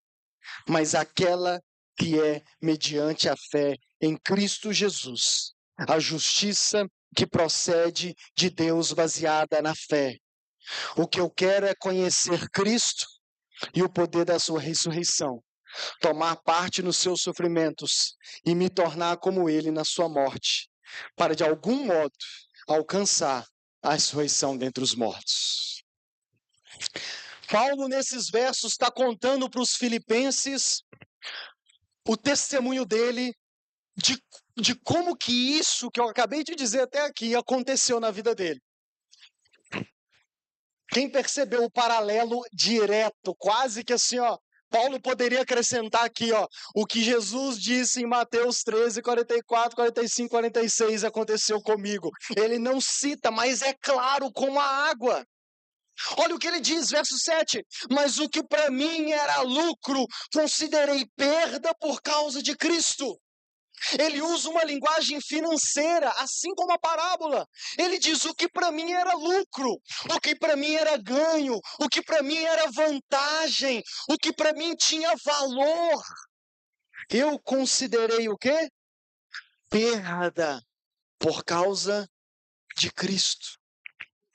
mas aquela que é mediante a fé em Cristo Jesus, a justiça que procede de Deus baseada na fé. O que eu quero é conhecer Cristo e o poder da sua ressurreição, tomar parte nos seus sofrimentos e me tornar como ele na sua morte, para de algum modo alcançar a ressurreição dentre os mortos. Paulo, nesses versos, está contando para os filipenses o testemunho dele de como que isso que eu acabei de dizer até aqui aconteceu na vida dele. Quem percebeu o paralelo direto, quase que assim, ó, Paulo poderia acrescentar aqui, ó, o que Jesus disse em Mateus 13, 44, 45, 46 aconteceu comigo. Ele não cita, mas é claro como a água. Olha o que ele diz, verso 7. Mas o que para mim era lucro, considerei perda por causa de Cristo. Ele usa uma linguagem financeira, assim como a parábola. Ele diz: o que para mim era lucro, o que para mim era ganho, o que para mim era vantagem, o que para mim tinha valor, eu considerei o quê? Perda por causa de Cristo.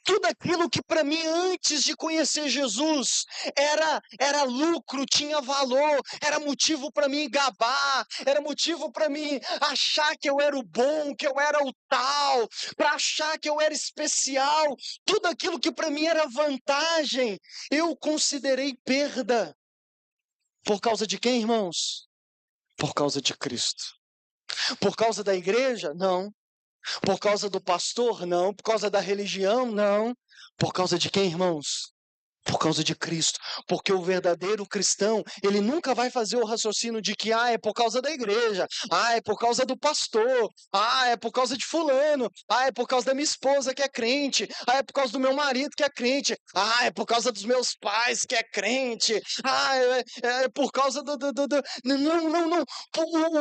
Tudo aquilo que para mim, antes de conhecer Jesus, era lucro, tinha valor, era motivo para mim gabar, era motivo para mim achar que eu era o bom, que eu era o tal, para achar que eu era especial. Tudo aquilo que para mim era vantagem, eu considerei perda. Por causa de quem, irmãos? Por causa de Cristo. Por causa da igreja? Não. Por causa do pastor? Não. Por causa da religião? Não. Por causa de quem, irmãos? Por causa de Cristo. Porque o verdadeiro cristão, ele nunca vai fazer o raciocínio de que, é por causa da igreja, é por causa do pastor, é por causa de fulano, é por causa da minha esposa que é crente, é por causa do meu marido que é crente, é por causa dos meus pais que é crente, é por causa do... Não.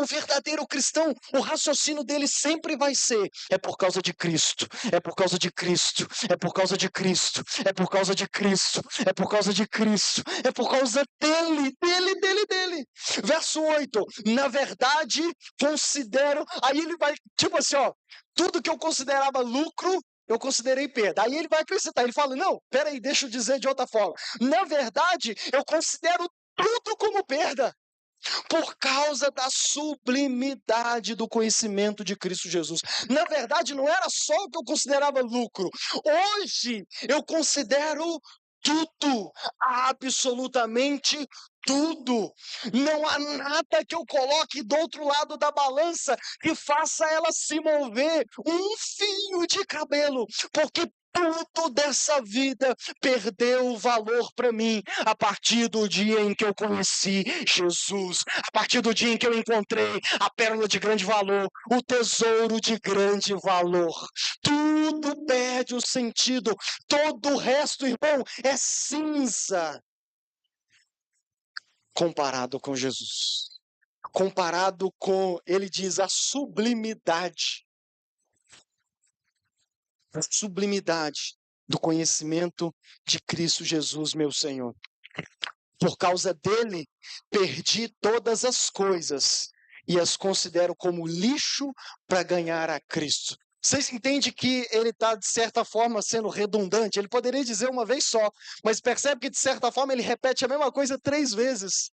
O verdadeiro cristão, o raciocínio dele sempre vai ser, é por causa de Cristo, é por causa de Cristo, é por causa de Cristo, é por causa de Cristo, é por causa de Cristo, é por causa dele. Verso 8, na verdade, considero, aí ele vai, tipo assim, ó, tudo que eu considerava lucro, eu considerei perda. Aí ele vai acrescentar, ele fala, não, peraí, deixa eu dizer de outra forma. Na verdade, eu considero tudo como perda, por causa da sublimidade do conhecimento de Cristo Jesus. Na verdade, não era só o que eu considerava lucro. Hoje, eu considero tudo, absolutamente tudo. Não há nada que eu coloque do outro lado da balança que faça ela se mover um fio de cabelo, porque tudo dessa vida perdeu valor para mim a partir do dia em que eu conheci Jesus, a partir do dia em que eu encontrei a pérola de grande valor, o tesouro de grande valor. Tudo perde o sentido, todo o resto, irmão, é cinza comparado com Jesus. Comparado com, ele diz, a sublimidade do conhecimento de Cristo Jesus, meu Senhor. Por causa dele, perdi todas as coisas e as considero como lixo para ganhar a Cristo. Vocês entendem que ele está, de certa forma, sendo redundante? Ele poderia dizer uma vez só, mas percebe que, de certa forma, ele repete a mesma coisa 3 vezes.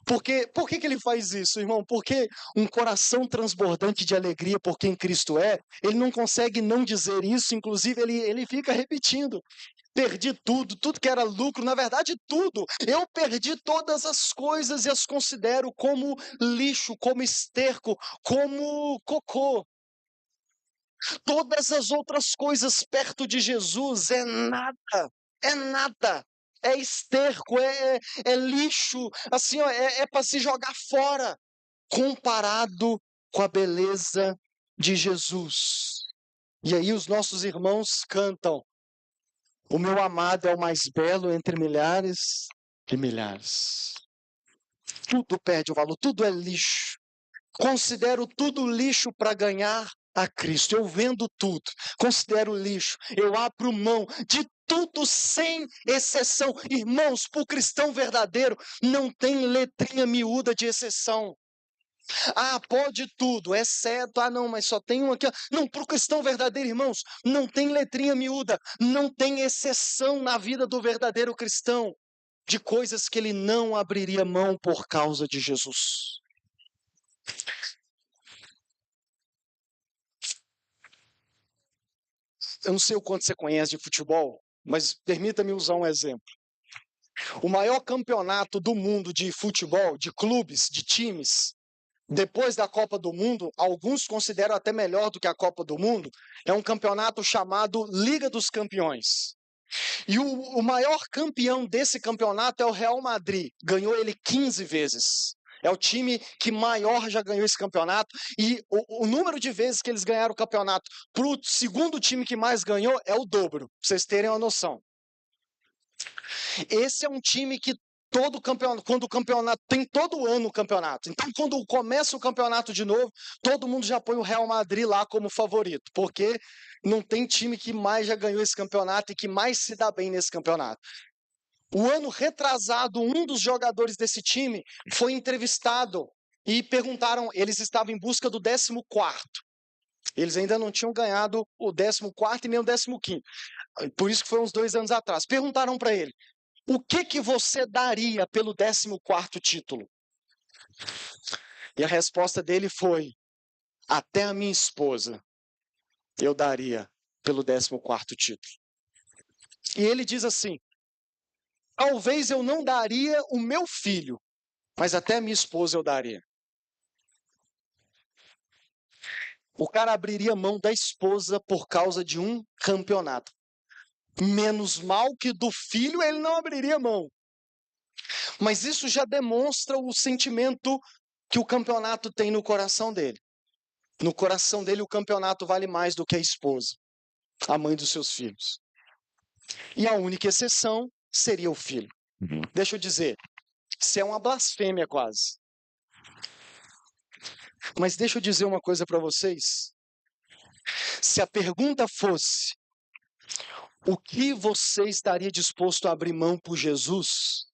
Por que que ele faz isso, irmão? Porque um coração transbordante de alegria por quem Cristo é, ele não consegue não dizer isso, inclusive ele fica repetindo. Perdi tudo, tudo que era lucro, na verdade tudo. Eu perdi todas as coisas e as considero como lixo, como esterco, como cocô. Todas as outras coisas perto de Jesus é nada, é nada. É esterco, é lixo, assim, ó, é para se jogar fora, comparado com a beleza de Jesus. E aí os nossos irmãos cantam: o meu amado é o mais belo entre milhares de milhares. Tudo perde o valor, tudo é lixo. Considero tudo lixo para ganhar a Cristo. Eu vendo tudo, considero lixo. Eu abro mão de tudo sem exceção. Irmãos, para o cristão verdadeiro, não tem letrinha miúda de exceção. Ah, pode tudo, exceto, não, mas só tem um aqui. Não, para o cristão verdadeiro, irmãos, não tem letrinha miúda, não tem exceção na vida do verdadeiro cristão de coisas que ele não abriria mão por causa de Jesus. Eu não sei o quanto você conhece de futebol, mas permita-me usar um exemplo. O maior campeonato do mundo de futebol, de clubes, de times, depois da Copa do Mundo, alguns consideram até melhor do que a Copa do Mundo, é um campeonato chamado Liga dos Campeões. E o maior campeão desse campeonato é o Real Madrid. Ganhou ele 15 vezes. É o time que maior já ganhou esse campeonato. E o número de vezes que eles ganharam o campeonato para o segundo time que mais ganhou é o dobro, para vocês terem uma noção. Esse é um time que todo campeonato, quando o campeonato tem todo ano o campeonato. Então, quando começa o campeonato de novo, todo mundo já põe o Real Madrid lá como favorito, porque não tem time que mais já ganhou esse campeonato e que mais se dá bem nesse campeonato. O ano retrasado, um dos jogadores desse time foi entrevistado e perguntaram, eles estavam em busca do 14º. Eles ainda não tinham ganhado o 14º e nem o 15º. Por isso que foi uns 2 anos atrás. Perguntaram para ele: o que você daria pelo 14º título? E a resposta dele foi: até a minha esposa eu daria pelo 14º título. E ele diz assim: talvez eu não daria o meu filho, mas até a minha esposa eu daria. O cara abriria mão da esposa por causa de um campeonato. Menos mal que do filho ele não abriria mão. Mas isso já demonstra o sentimento que o campeonato tem no coração dele. No coração dele, o campeonato vale mais do que a esposa, a mãe dos seus filhos. E a única exceção seria o filho. Deixa eu dizer, isso é uma blasfêmia quase. Mas deixa eu dizer uma coisa para vocês. Se a pergunta fosse: o que você estaria disposto a abrir mão por Jesus?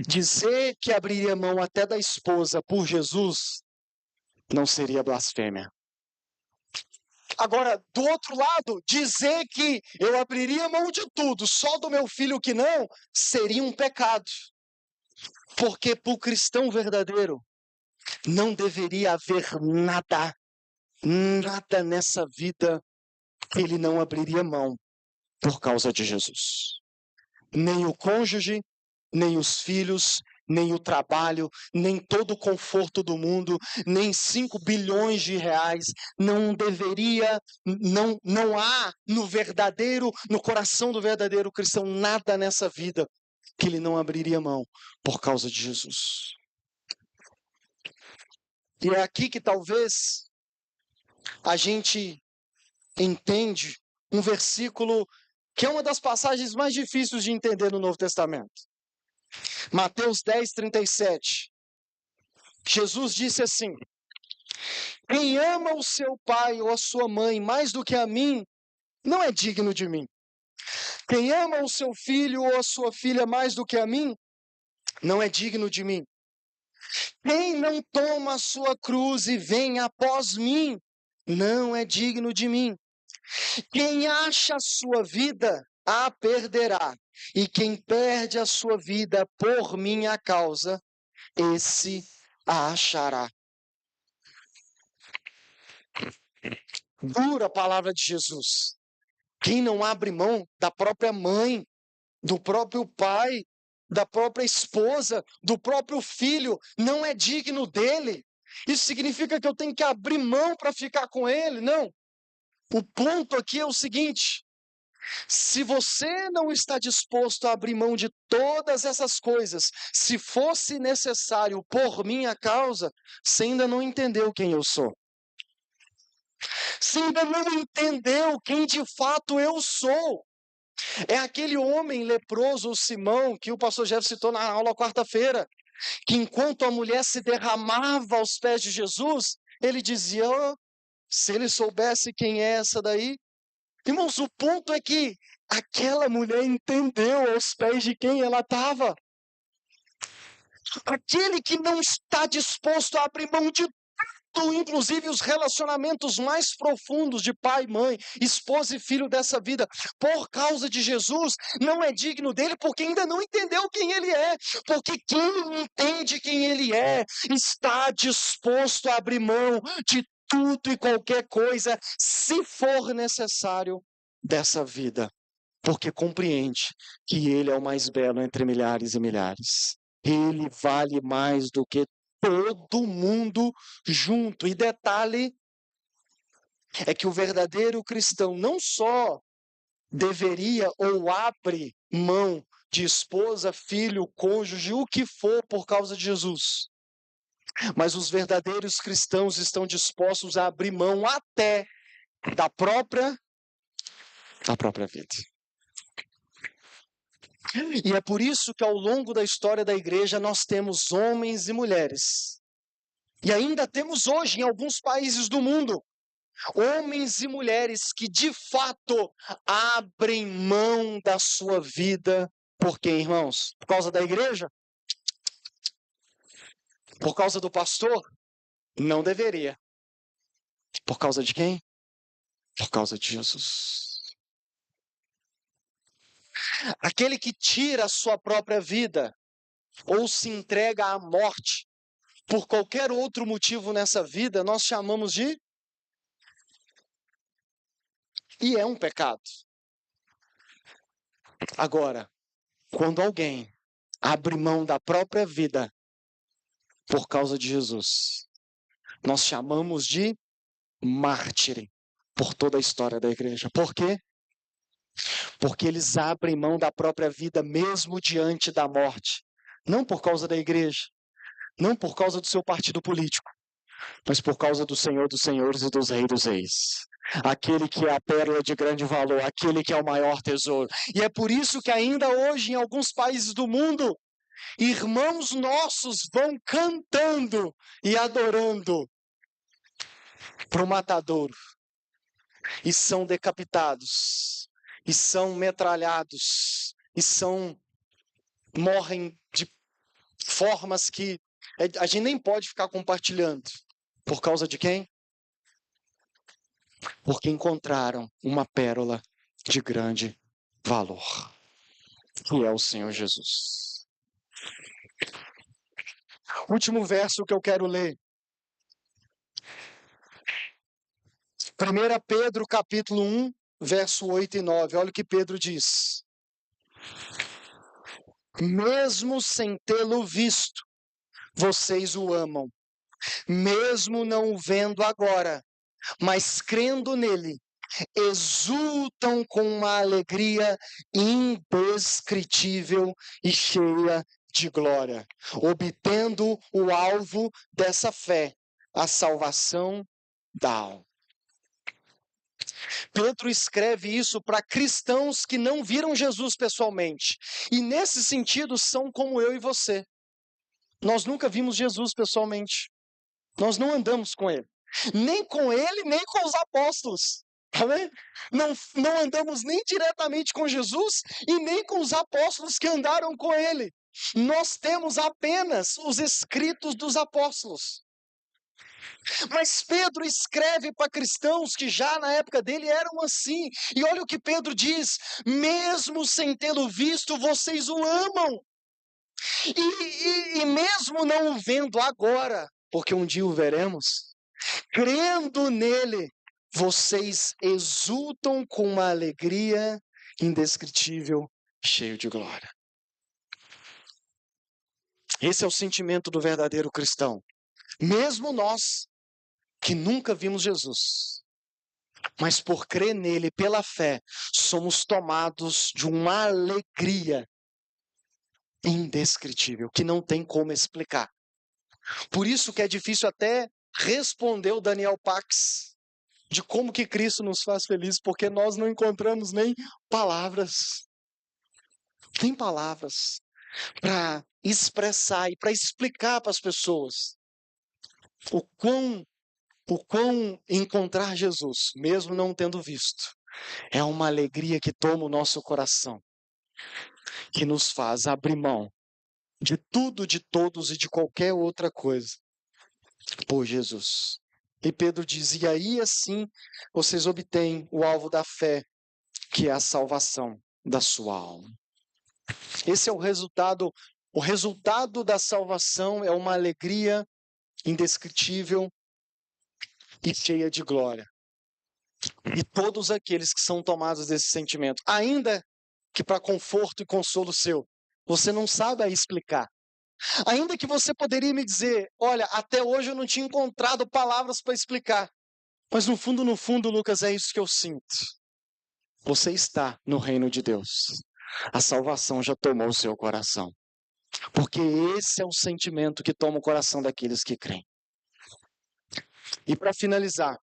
Dizer que abriria mão até da esposa por Jesus não seria blasfêmia. Agora, do outro lado, dizer que eu abriria mão de tudo, só do meu filho que não, seria um pecado. Porque para o cristão verdadeiro, não deveria haver nada, nada nessa vida que ele não abriria mão por causa de Jesus. Nem o cônjuge, nem os filhos, nem o trabalho, nem todo o conforto do mundo, nem 5 bilhões de reais, não deveria, não há no coração do verdadeiro cristão, nada nessa vida que ele não abriria mão por causa de Jesus. E é aqui que talvez a gente entende um versículo que é uma das passagens mais difíceis de entender no Novo Testamento. Mateus 10, 37. Jesus disse assim: quem ama o seu pai ou a sua mãe mais do que a mim, não é digno de mim. Quem ama o seu filho ou a sua filha mais do que a mim, não é digno de mim. Quem não toma a sua cruz e vem após mim, não é digno de mim. Quem acha a sua vida, a perderá. E quem perde a sua vida por minha causa, esse a achará. Dura a palavra de Jesus. Quem não abre mão da própria mãe, do próprio pai, da própria esposa, do próprio filho, não é digno dele. Isso significa que eu tenho que abrir mão para ficar com ele? Não. O ponto aqui é o seguinte: se você não está disposto a abrir mão de todas essas coisas, se fosse necessário por minha causa, você ainda não entendeu quem eu sou. Você ainda não entendeu quem de fato eu sou. É aquele homem leproso, o Simão, que o pastor Jeff citou na aula quarta-feira, que enquanto a mulher se derramava aos pés de Jesus, ele dizia: "Oh, se ele soubesse quem é essa daí." Irmãos, o ponto é que aquela mulher entendeu aos pés de quem ela estava. Aquele que não está disposto a abrir mão de tudo, inclusive os relacionamentos mais profundos de pai, mãe, esposa e filho dessa vida, por causa de Jesus, não é digno dele porque ainda não entendeu quem ele é. Porque quem entende quem ele é, está disposto a abrir mão de tudo e qualquer coisa, se for necessário, dessa vida. Porque compreende que ele é o mais belo entre milhares e milhares. Ele vale mais do que todo mundo junto. E detalhe é que o verdadeiro cristão não só deveria ou abre mão de esposa, filho, cônjuge, o que for por causa de Jesus, mas os verdadeiros cristãos estão dispostos a abrir mão até da própria vida. E é por isso que ao longo da história da igreja nós temos homens e mulheres, e ainda temos hoje em alguns países do mundo, homens e mulheres que de fato abrem mão da sua vida. Por quê, irmãos? Por causa da igreja? Por causa do pastor? Não deveria. Por causa de quem? Por causa de Jesus. Aquele que tira a sua própria vida ou se entrega à morte por qualquer outro motivo nessa vida, nós chamamos de... E é um pecado. Agora, quando alguém abre mão da própria vida por causa de Jesus, nós chamamos de mártir por toda a história da igreja. Por quê? Porque eles abrem mão da própria vida mesmo diante da morte. Não por causa da igreja, não por causa do seu partido político, mas por causa do Senhor dos Senhores e dos Reis dos Reis. Aquele que é a pérola de grande valor, aquele que é o maior tesouro. E é por isso que ainda hoje, em alguns países do mundo, irmãos nossos vão cantando e adorando para o matadouro. E são decapitados, e são metralhados, e morrem de formas que a gente nem pode ficar compartilhando. Por causa de quem? Porque encontraram uma pérola de grande valor, que é o Senhor Jesus. Último verso que eu quero ler. 1 Pedro capítulo 1, verso 8 e 9. Olha o que Pedro diz. Mesmo sem tê-lo visto, vocês o amam. Mesmo não o vendo agora, mas crendo nele, exultam com uma alegria indescritível e cheia de glória, obtendo o alvo dessa fé, a salvação da alma. Pedro escreve isso para cristãos que não viram Jesus pessoalmente. E nesse sentido são como eu e você. Nós nunca vimos Jesus pessoalmente. Nós não andamos com ele. Nem com ele, nem com os apóstolos. Amém? Não andamos nem diretamente com Jesus e nem com os apóstolos que andaram com ele. Nós temos apenas os escritos dos apóstolos. Mas Pedro escreve para cristãos que já na época dele eram assim. E olha o que Pedro diz: mesmo sem tê-lo visto, vocês o amam. E mesmo não o vendo agora, porque um dia o veremos, crendo nele, vocês exultam com uma alegria indescritível, cheio de glória. Esse é o sentimento do verdadeiro cristão. Mesmo nós, que nunca vimos Jesus, mas por crer nele, pela fé, somos tomados de uma alegria indescritível, que não tem como explicar. Por isso que é difícil até responder o Daniel Pax de como que Cristo nos faz felizes, porque nós não encontramos nem palavras para expressar e para explicar para as pessoas o quão encontrar Jesus, mesmo não tendo visto, é uma alegria que toma o nosso coração, que nos faz abrir mão de tudo, de todos e de qualquer outra coisa por Jesus. E Pedro diz, e aí assim vocês obtêm o alvo da fé, que é a salvação da sua alma. Esse é o resultado da salvação é uma alegria indescritível e cheia de glória. E todos aqueles que são tomados desse sentimento, ainda que para conforto e consolo seu, você não sabe aí explicar. Ainda que você poderia me dizer, olha, até hoje eu não tinha encontrado palavras para explicar. Mas no fundo, Lucas, é isso que eu sinto. Você está no reino de Deus. A salvação já tomou o seu coração. Porque esse é o sentimento que toma o coração daqueles que creem. E para finalizar,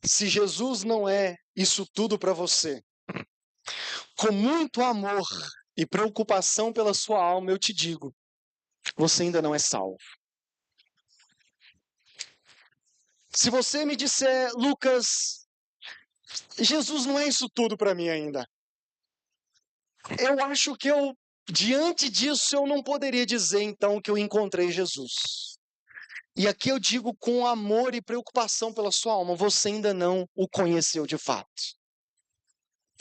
se Jesus não é isso tudo para você, com muito amor e preocupação pela sua alma, eu te digo, você ainda não é salvo. Se você me disser, Lucas, Jesus não é isso tudo para mim ainda. Eu acho que diante disso, eu não poderia dizer então que eu encontrei Jesus. E aqui eu digo com amor e preocupação pela sua alma, você ainda não o conheceu de fato.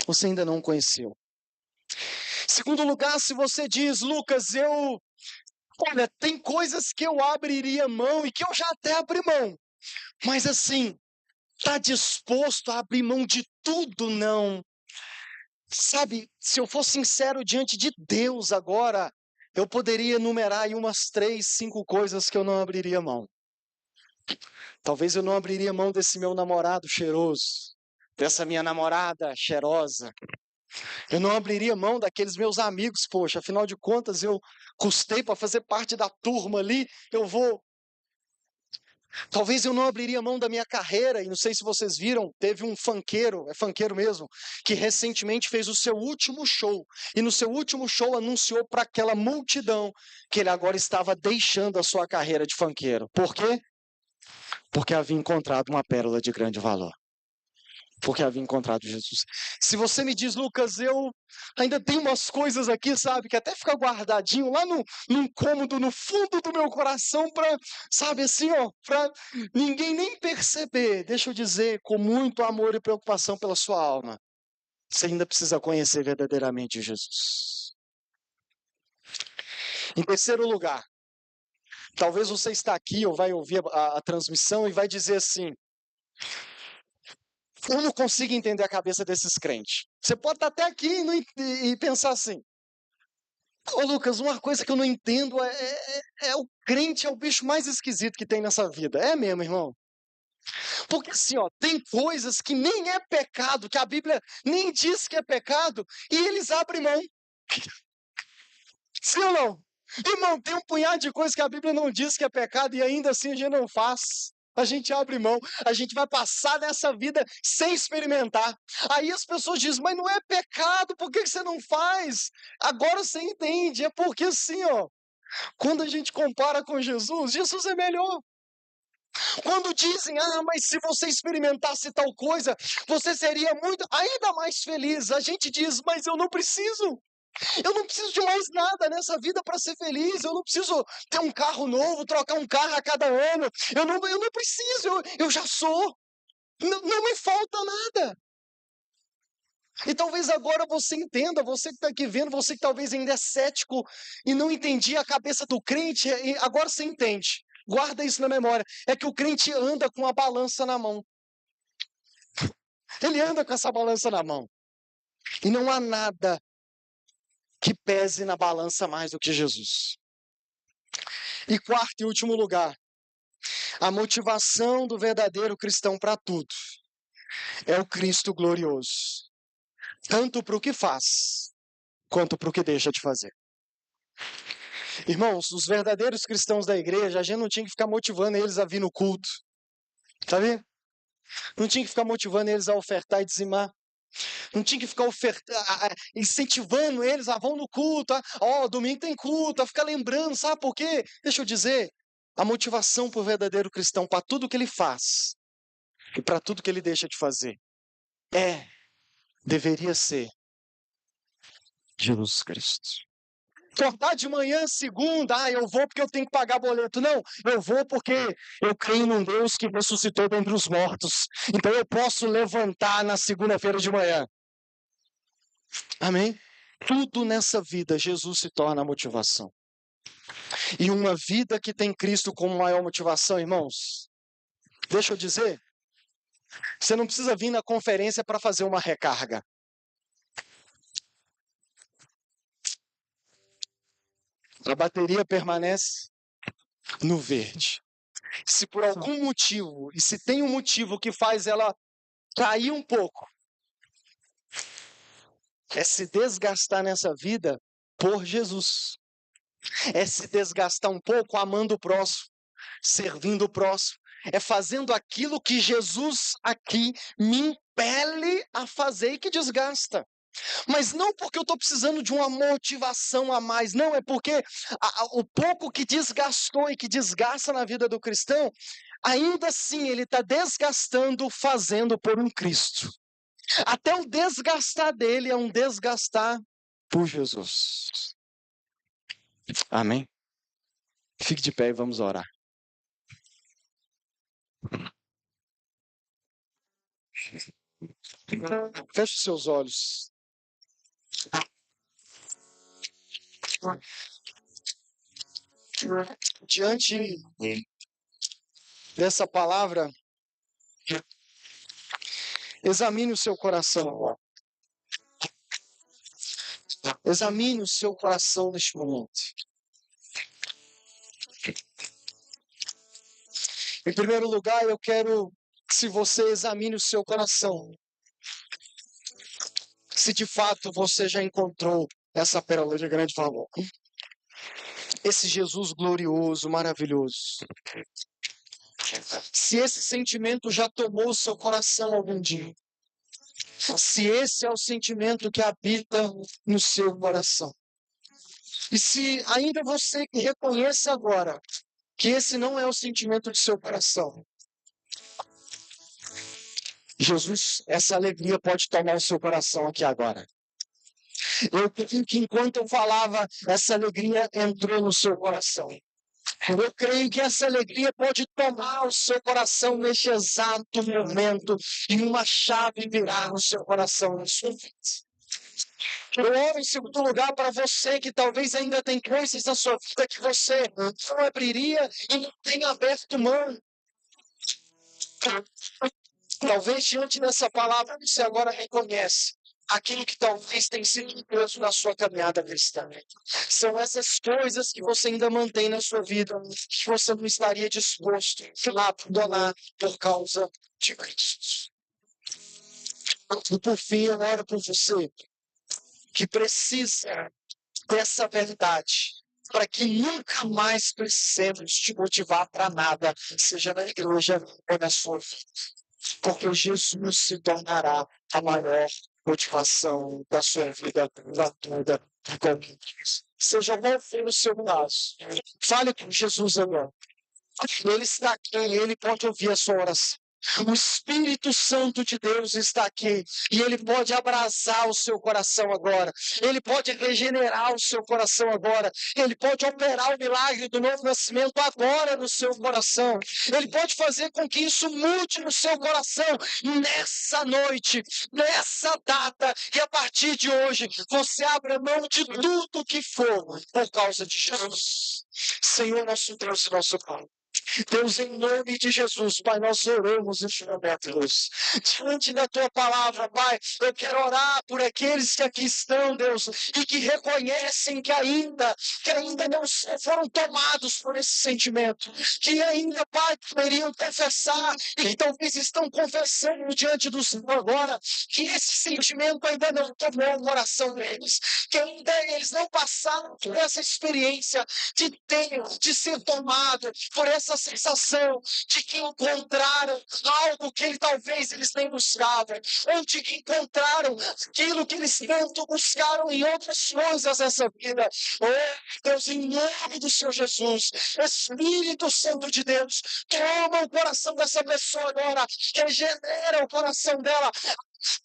Você ainda não o conheceu. Segundo lugar, se você diz, Lucas, olha, tem coisas que eu abriria mão e que eu já até abri mão. Mas assim, está disposto a abrir mão de tudo, não. Sabe, se eu for sincero diante de Deus agora, eu poderia enumerar aí umas 3, 5 coisas que eu não abriria mão. Talvez eu não abriria mão desse meu namorado cheiroso, dessa minha namorada cheirosa. Eu não abriria mão daqueles meus amigos, poxa, afinal de contas eu custei para fazer parte da turma ali, Talvez eu não abriria mão da minha carreira, e não sei se vocês viram, teve um funkeiro, é funkeiro mesmo, que recentemente fez o seu último show, e no seu último show anunciou para aquela multidão que ele agora estava deixando a sua carreira de funkeiro. Por quê? Porque havia encontrado uma pérola de grande valor. Porque havia encontrado Jesus. Se você me diz, Lucas, eu ainda tenho umas coisas aqui, sabe, que até fica guardadinho lá num cômodo, no fundo do meu coração, para, sabe, assim, ó, para ninguém nem perceber. Deixa eu dizer, com muito amor e preocupação pela sua alma, você ainda precisa conhecer verdadeiramente Jesus. Em terceiro lugar, talvez você está aqui ou vai ouvir a transmissão e vai dizer assim, eu não consigo entender a cabeça desses crentes. Você pode estar até aqui e pensar assim, ô Lucas, uma coisa que eu não entendo é o crente é o bicho mais esquisito que tem nessa vida. É mesmo, irmão? Porque assim, ó, tem coisas que nem é pecado, que a Bíblia nem diz que é pecado, e eles abrem mão. Sim ou não? Irmão, tem um punhado de coisas que a Bíblia não diz que é pecado e ainda assim a gente não faz. A gente abre mão, a gente vai passar nessa vida sem experimentar. Aí as pessoas dizem, mas não é pecado, por que você não faz? Agora você entende, é porque assim, ó, quando a gente compara com Jesus, Jesus é melhor. Quando dizem, mas se você experimentasse tal coisa, você seria muito, ainda mais feliz. A gente diz, mas eu não preciso. Eu não preciso de mais nada nessa vida para ser feliz. Eu não preciso ter um carro novo, trocar um carro a cada ano. Eu não preciso, eu já sou. Não me falta nada. E talvez agora você entenda, você que está aqui vendo, você que talvez ainda é cético e não entendia a cabeça do crente, e agora você entende. Guarda isso na memória. É que o crente anda com a balança na mão. Ele anda com essa balança na mão. E não há nada que pese na balança mais do que Jesus. E quarto e último lugar, a motivação do verdadeiro cristão para tudo é o Cristo glorioso. Tanto para o que faz, quanto para o que deixa de fazer. Irmãos, os verdadeiros cristãos da igreja, a gente não tinha que ficar motivando eles a vir no culto. Tá vendo? Não tinha que ficar motivando eles a ofertar e dizimar. Não tinha que ficar incentivando eles a vão no culto. Domingo tem culto, a ficar lembrando, sabe por quê? Deixa eu dizer, a motivação para o verdadeiro cristão, para tudo que ele faz e para tudo que ele deixa de fazer, deveria ser Jesus Cristo. Acordar de manhã, segunda, eu vou porque eu tenho que pagar boleto. Não, eu vou porque eu creio num Deus que ressuscitou dentre os mortos. Então eu posso levantar na segunda-feira de manhã. Amém? Tudo nessa vida, Jesus se torna a motivação. E uma vida que tem Cristo como maior motivação, irmãos, deixa eu dizer, você não precisa vir na conferência para fazer uma recarga. A bateria permanece no verde. Se por algum motivo, e se tem um motivo que faz ela cair um pouco, é se desgastar nessa vida por Jesus. É se desgastar um pouco amando o próximo, servindo o próximo. É fazendo aquilo que Jesus aqui me impele a fazer e que desgasta. Mas não porque eu estou precisando de uma motivação a mais, não, é porque o pouco que desgastou e que desgasta na vida do cristão, ainda assim ele está desgastando fazendo por um Cristo. Até o desgastar dele é um desgastar por Jesus. Amém? Fique de pé e vamos orar. Feche seus olhos. Diante dessa palavra, examine o seu coração. Examine o seu coração neste momento. Em primeiro lugar, eu quero que você examine o seu coração. Se de fato você já encontrou essa pérola de grande valor. Esse Jesus glorioso, maravilhoso. Se esse sentimento já tomou o seu coração algum dia. Se esse é o sentimento que habita no seu coração. E se ainda você reconhece agora que esse não é o sentimento de seu coração. Jesus, essa alegria pode tomar o seu coração aqui agora. Eu creio que enquanto eu falava, essa alegria entrou no seu coração. Eu creio que essa alegria pode tomar o seu coração neste exato momento e uma chave virar no seu coração, na sua vida. Eu oro em segundo lugar para você que talvez ainda tem coisas na sua vida que você não abriria e não tem aberto mão. Talvez diante dessa palavra você agora reconhece aquilo que talvez tenha sido um peso na sua caminhada cristã. São essas coisas que você ainda mantém na sua vida, que você não estaria disposto a abandonar por causa de Cristo. E por fim, eu oro por você que precisa dessa verdade, para que nunca mais precisemos te motivar para nada, seja na igreja ou na sua vida. Porque Jesus se tornará a maior motivação da sua vida toda. Seja qual for o seu caso, fale com Jesus agora. Ele está aqui, ele pode ouvir a sua oração. O Espírito Santo de Deus está aqui e ele pode abrasar o seu coração agora. Ele pode regenerar o seu coração agora. Ele pode operar o milagre do novo nascimento agora no seu coração. Ele pode fazer com que isso mude no seu coração nessa noite, nessa data. E a partir de hoje, você abra mão de tudo que for por causa de Jesus. Senhor, nosso Deus e nosso Pai. Deus, em nome de Jesus, Pai, nós oramos neste momento, Deus. Diante da Tua palavra, Pai, eu quero orar por aqueles que aqui estão, Deus, e que reconhecem que ainda não foram tomados por esse sentimento, que ainda, Pai, poderiam confessar, e que talvez estão confessando diante do Senhor agora, que esse sentimento ainda não tomou o coração deles, que ainda eles não passaram por essa experiência de ser tomado por essa sensação de que encontraram algo que talvez eles nem buscavam, ou de que encontraram aquilo que eles tanto buscaram em outras coisas nessa vida. Oh, Deus, em nome do Senhor Jesus, Espírito Santo de Deus, toma o coração dessa pessoa agora, regenera o coração dela,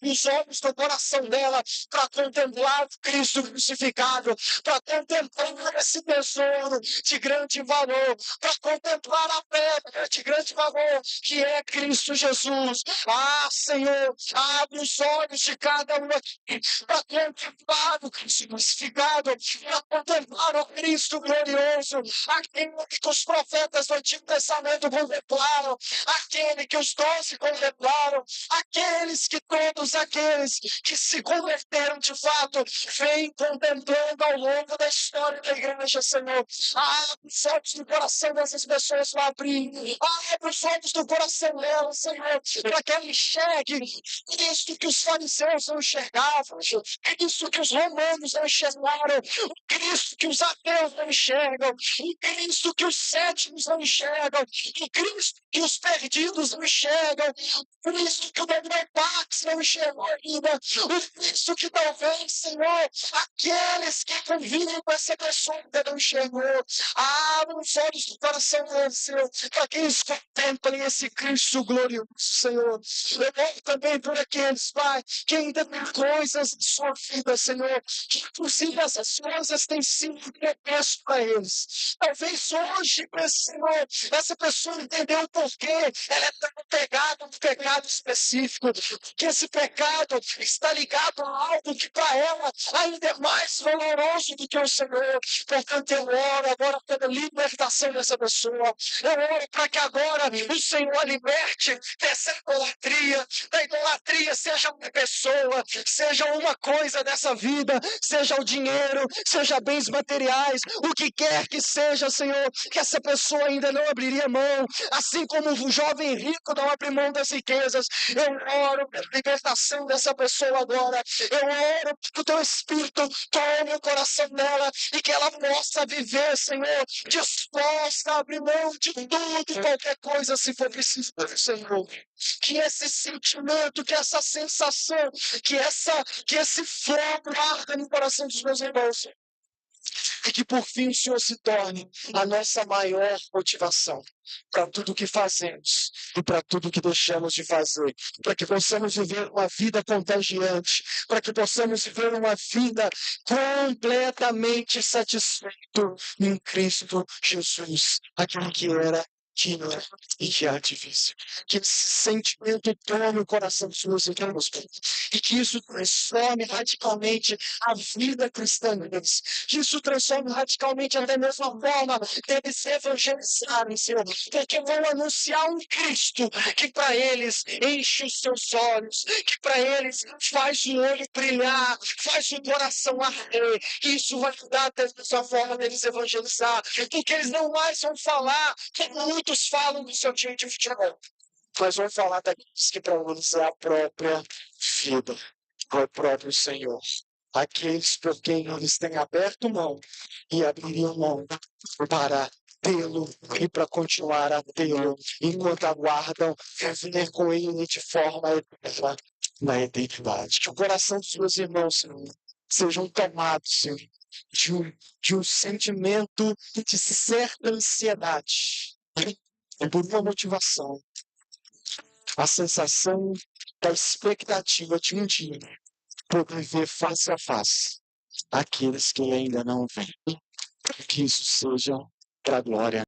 os olhos do coração dela para contemplar Cristo crucificado, para contemplar esse tesouro de grande valor, para contemplar a pedra de grande valor que é Cristo Jesus. Ah, Senhor, abre os olhos de cada um aqui para contemplar o Cristo crucificado, para contemplar o Cristo glorioso, aquele que os profetas do Antigo Testamento contemplaram, aquele que os 12 contemplaram, aqueles que todos aqueles que se converteram de fato vêm contemplando ao longo da história da igreja, Senhor. Abre os olhos do coração dessas pessoas para abrir. Abre os olhos do coração delas, Senhor, para que ela enxergue Cristo que os fariseus não enxergavam, Cristo que os romanos não enxergaram, o Cristo que os ateus não enxergam, o Cristo que os céticos não enxergam, o Cristo que os perdidos não enxergam, o Cristo que o Pax não enxergou ainda, o Cristo que talvez, Senhor, aqueles que convivem com essa pessoa ainda não enxergou. Abra os olhos do coração deles, Senhor, para que eles contemplem esse Cristo glorioso, Senhor. Eu oro também por aqueles, Pai, que ainda tem coisas em sua vida, Senhor, que inclusive essas coisas têm sido pretexto para eles. Talvez hoje, Senhor, essa pessoa entendeu o porquê ela é tão pegada a um pecado específico, que esse pecado está ligado a algo que para ela ainda é mais valoroso do que o Senhor. Portanto, eu oro agora pela libertação dessa pessoa. Eu oro para que agora o Senhor a liberte dessa idolatria. Da idolatria seja uma pessoa, seja uma coisa dessa vida, seja o dinheiro, seja bens materiais, o que quer que seja, Senhor, que essa pessoa ainda não abriria mão, assim como o jovem rico não abre mão das riquezas. Eu oro pela libertação dessa pessoa agora. Eu oro que o teu Espírito tome o coração dela e que ela possa viver, Senhor, disposta a abrir mão de tudo e qualquer coisa, se for preciso, Senhor. Que esse sentimento, que essa sensação, que esse fogo arda no coração dos meus irmãos. E que por fim o Senhor se torne a nossa maior motivação para tudo que fazemos e para tudo que deixamos de fazer, para que possamos viver uma vida contagiante, para que possamos viver uma vida completamente satisfeito em Cristo Jesus, aquele que era, que é e que há de vir. Que esse sentimento tome o coração dos meus irmãos e que isso transforme radicalmente a vida cristã deles, que isso transforme radicalmente até mesmo a forma deles evangelizarem, Senhor, porque vão anunciar um Cristo que para eles enche os seus olhos, que para eles faz o olho brilhar, faz o coração arder, e isso vai mudar até a forma deles evangelizar, porque eles não mais vão falar como muitos falam do seu time de futebol, mas vão falar daqueles que para eles é a própria vida, é o próprio Senhor. Aqueles por quem eles têm aberto mão e abririam mão para tê-lo e para continuar a tê-lo enquanto aguardam viver com ele de forma eterna na eternidade. Que o coração dos meus irmãos, Senhor, sejam tomados, Senhor, de um sentimento de certa ansiedade por uma motivação, a sensação da expectativa de um dia poder ver face a face aqueles que ainda não veem. Que isso seja para a glória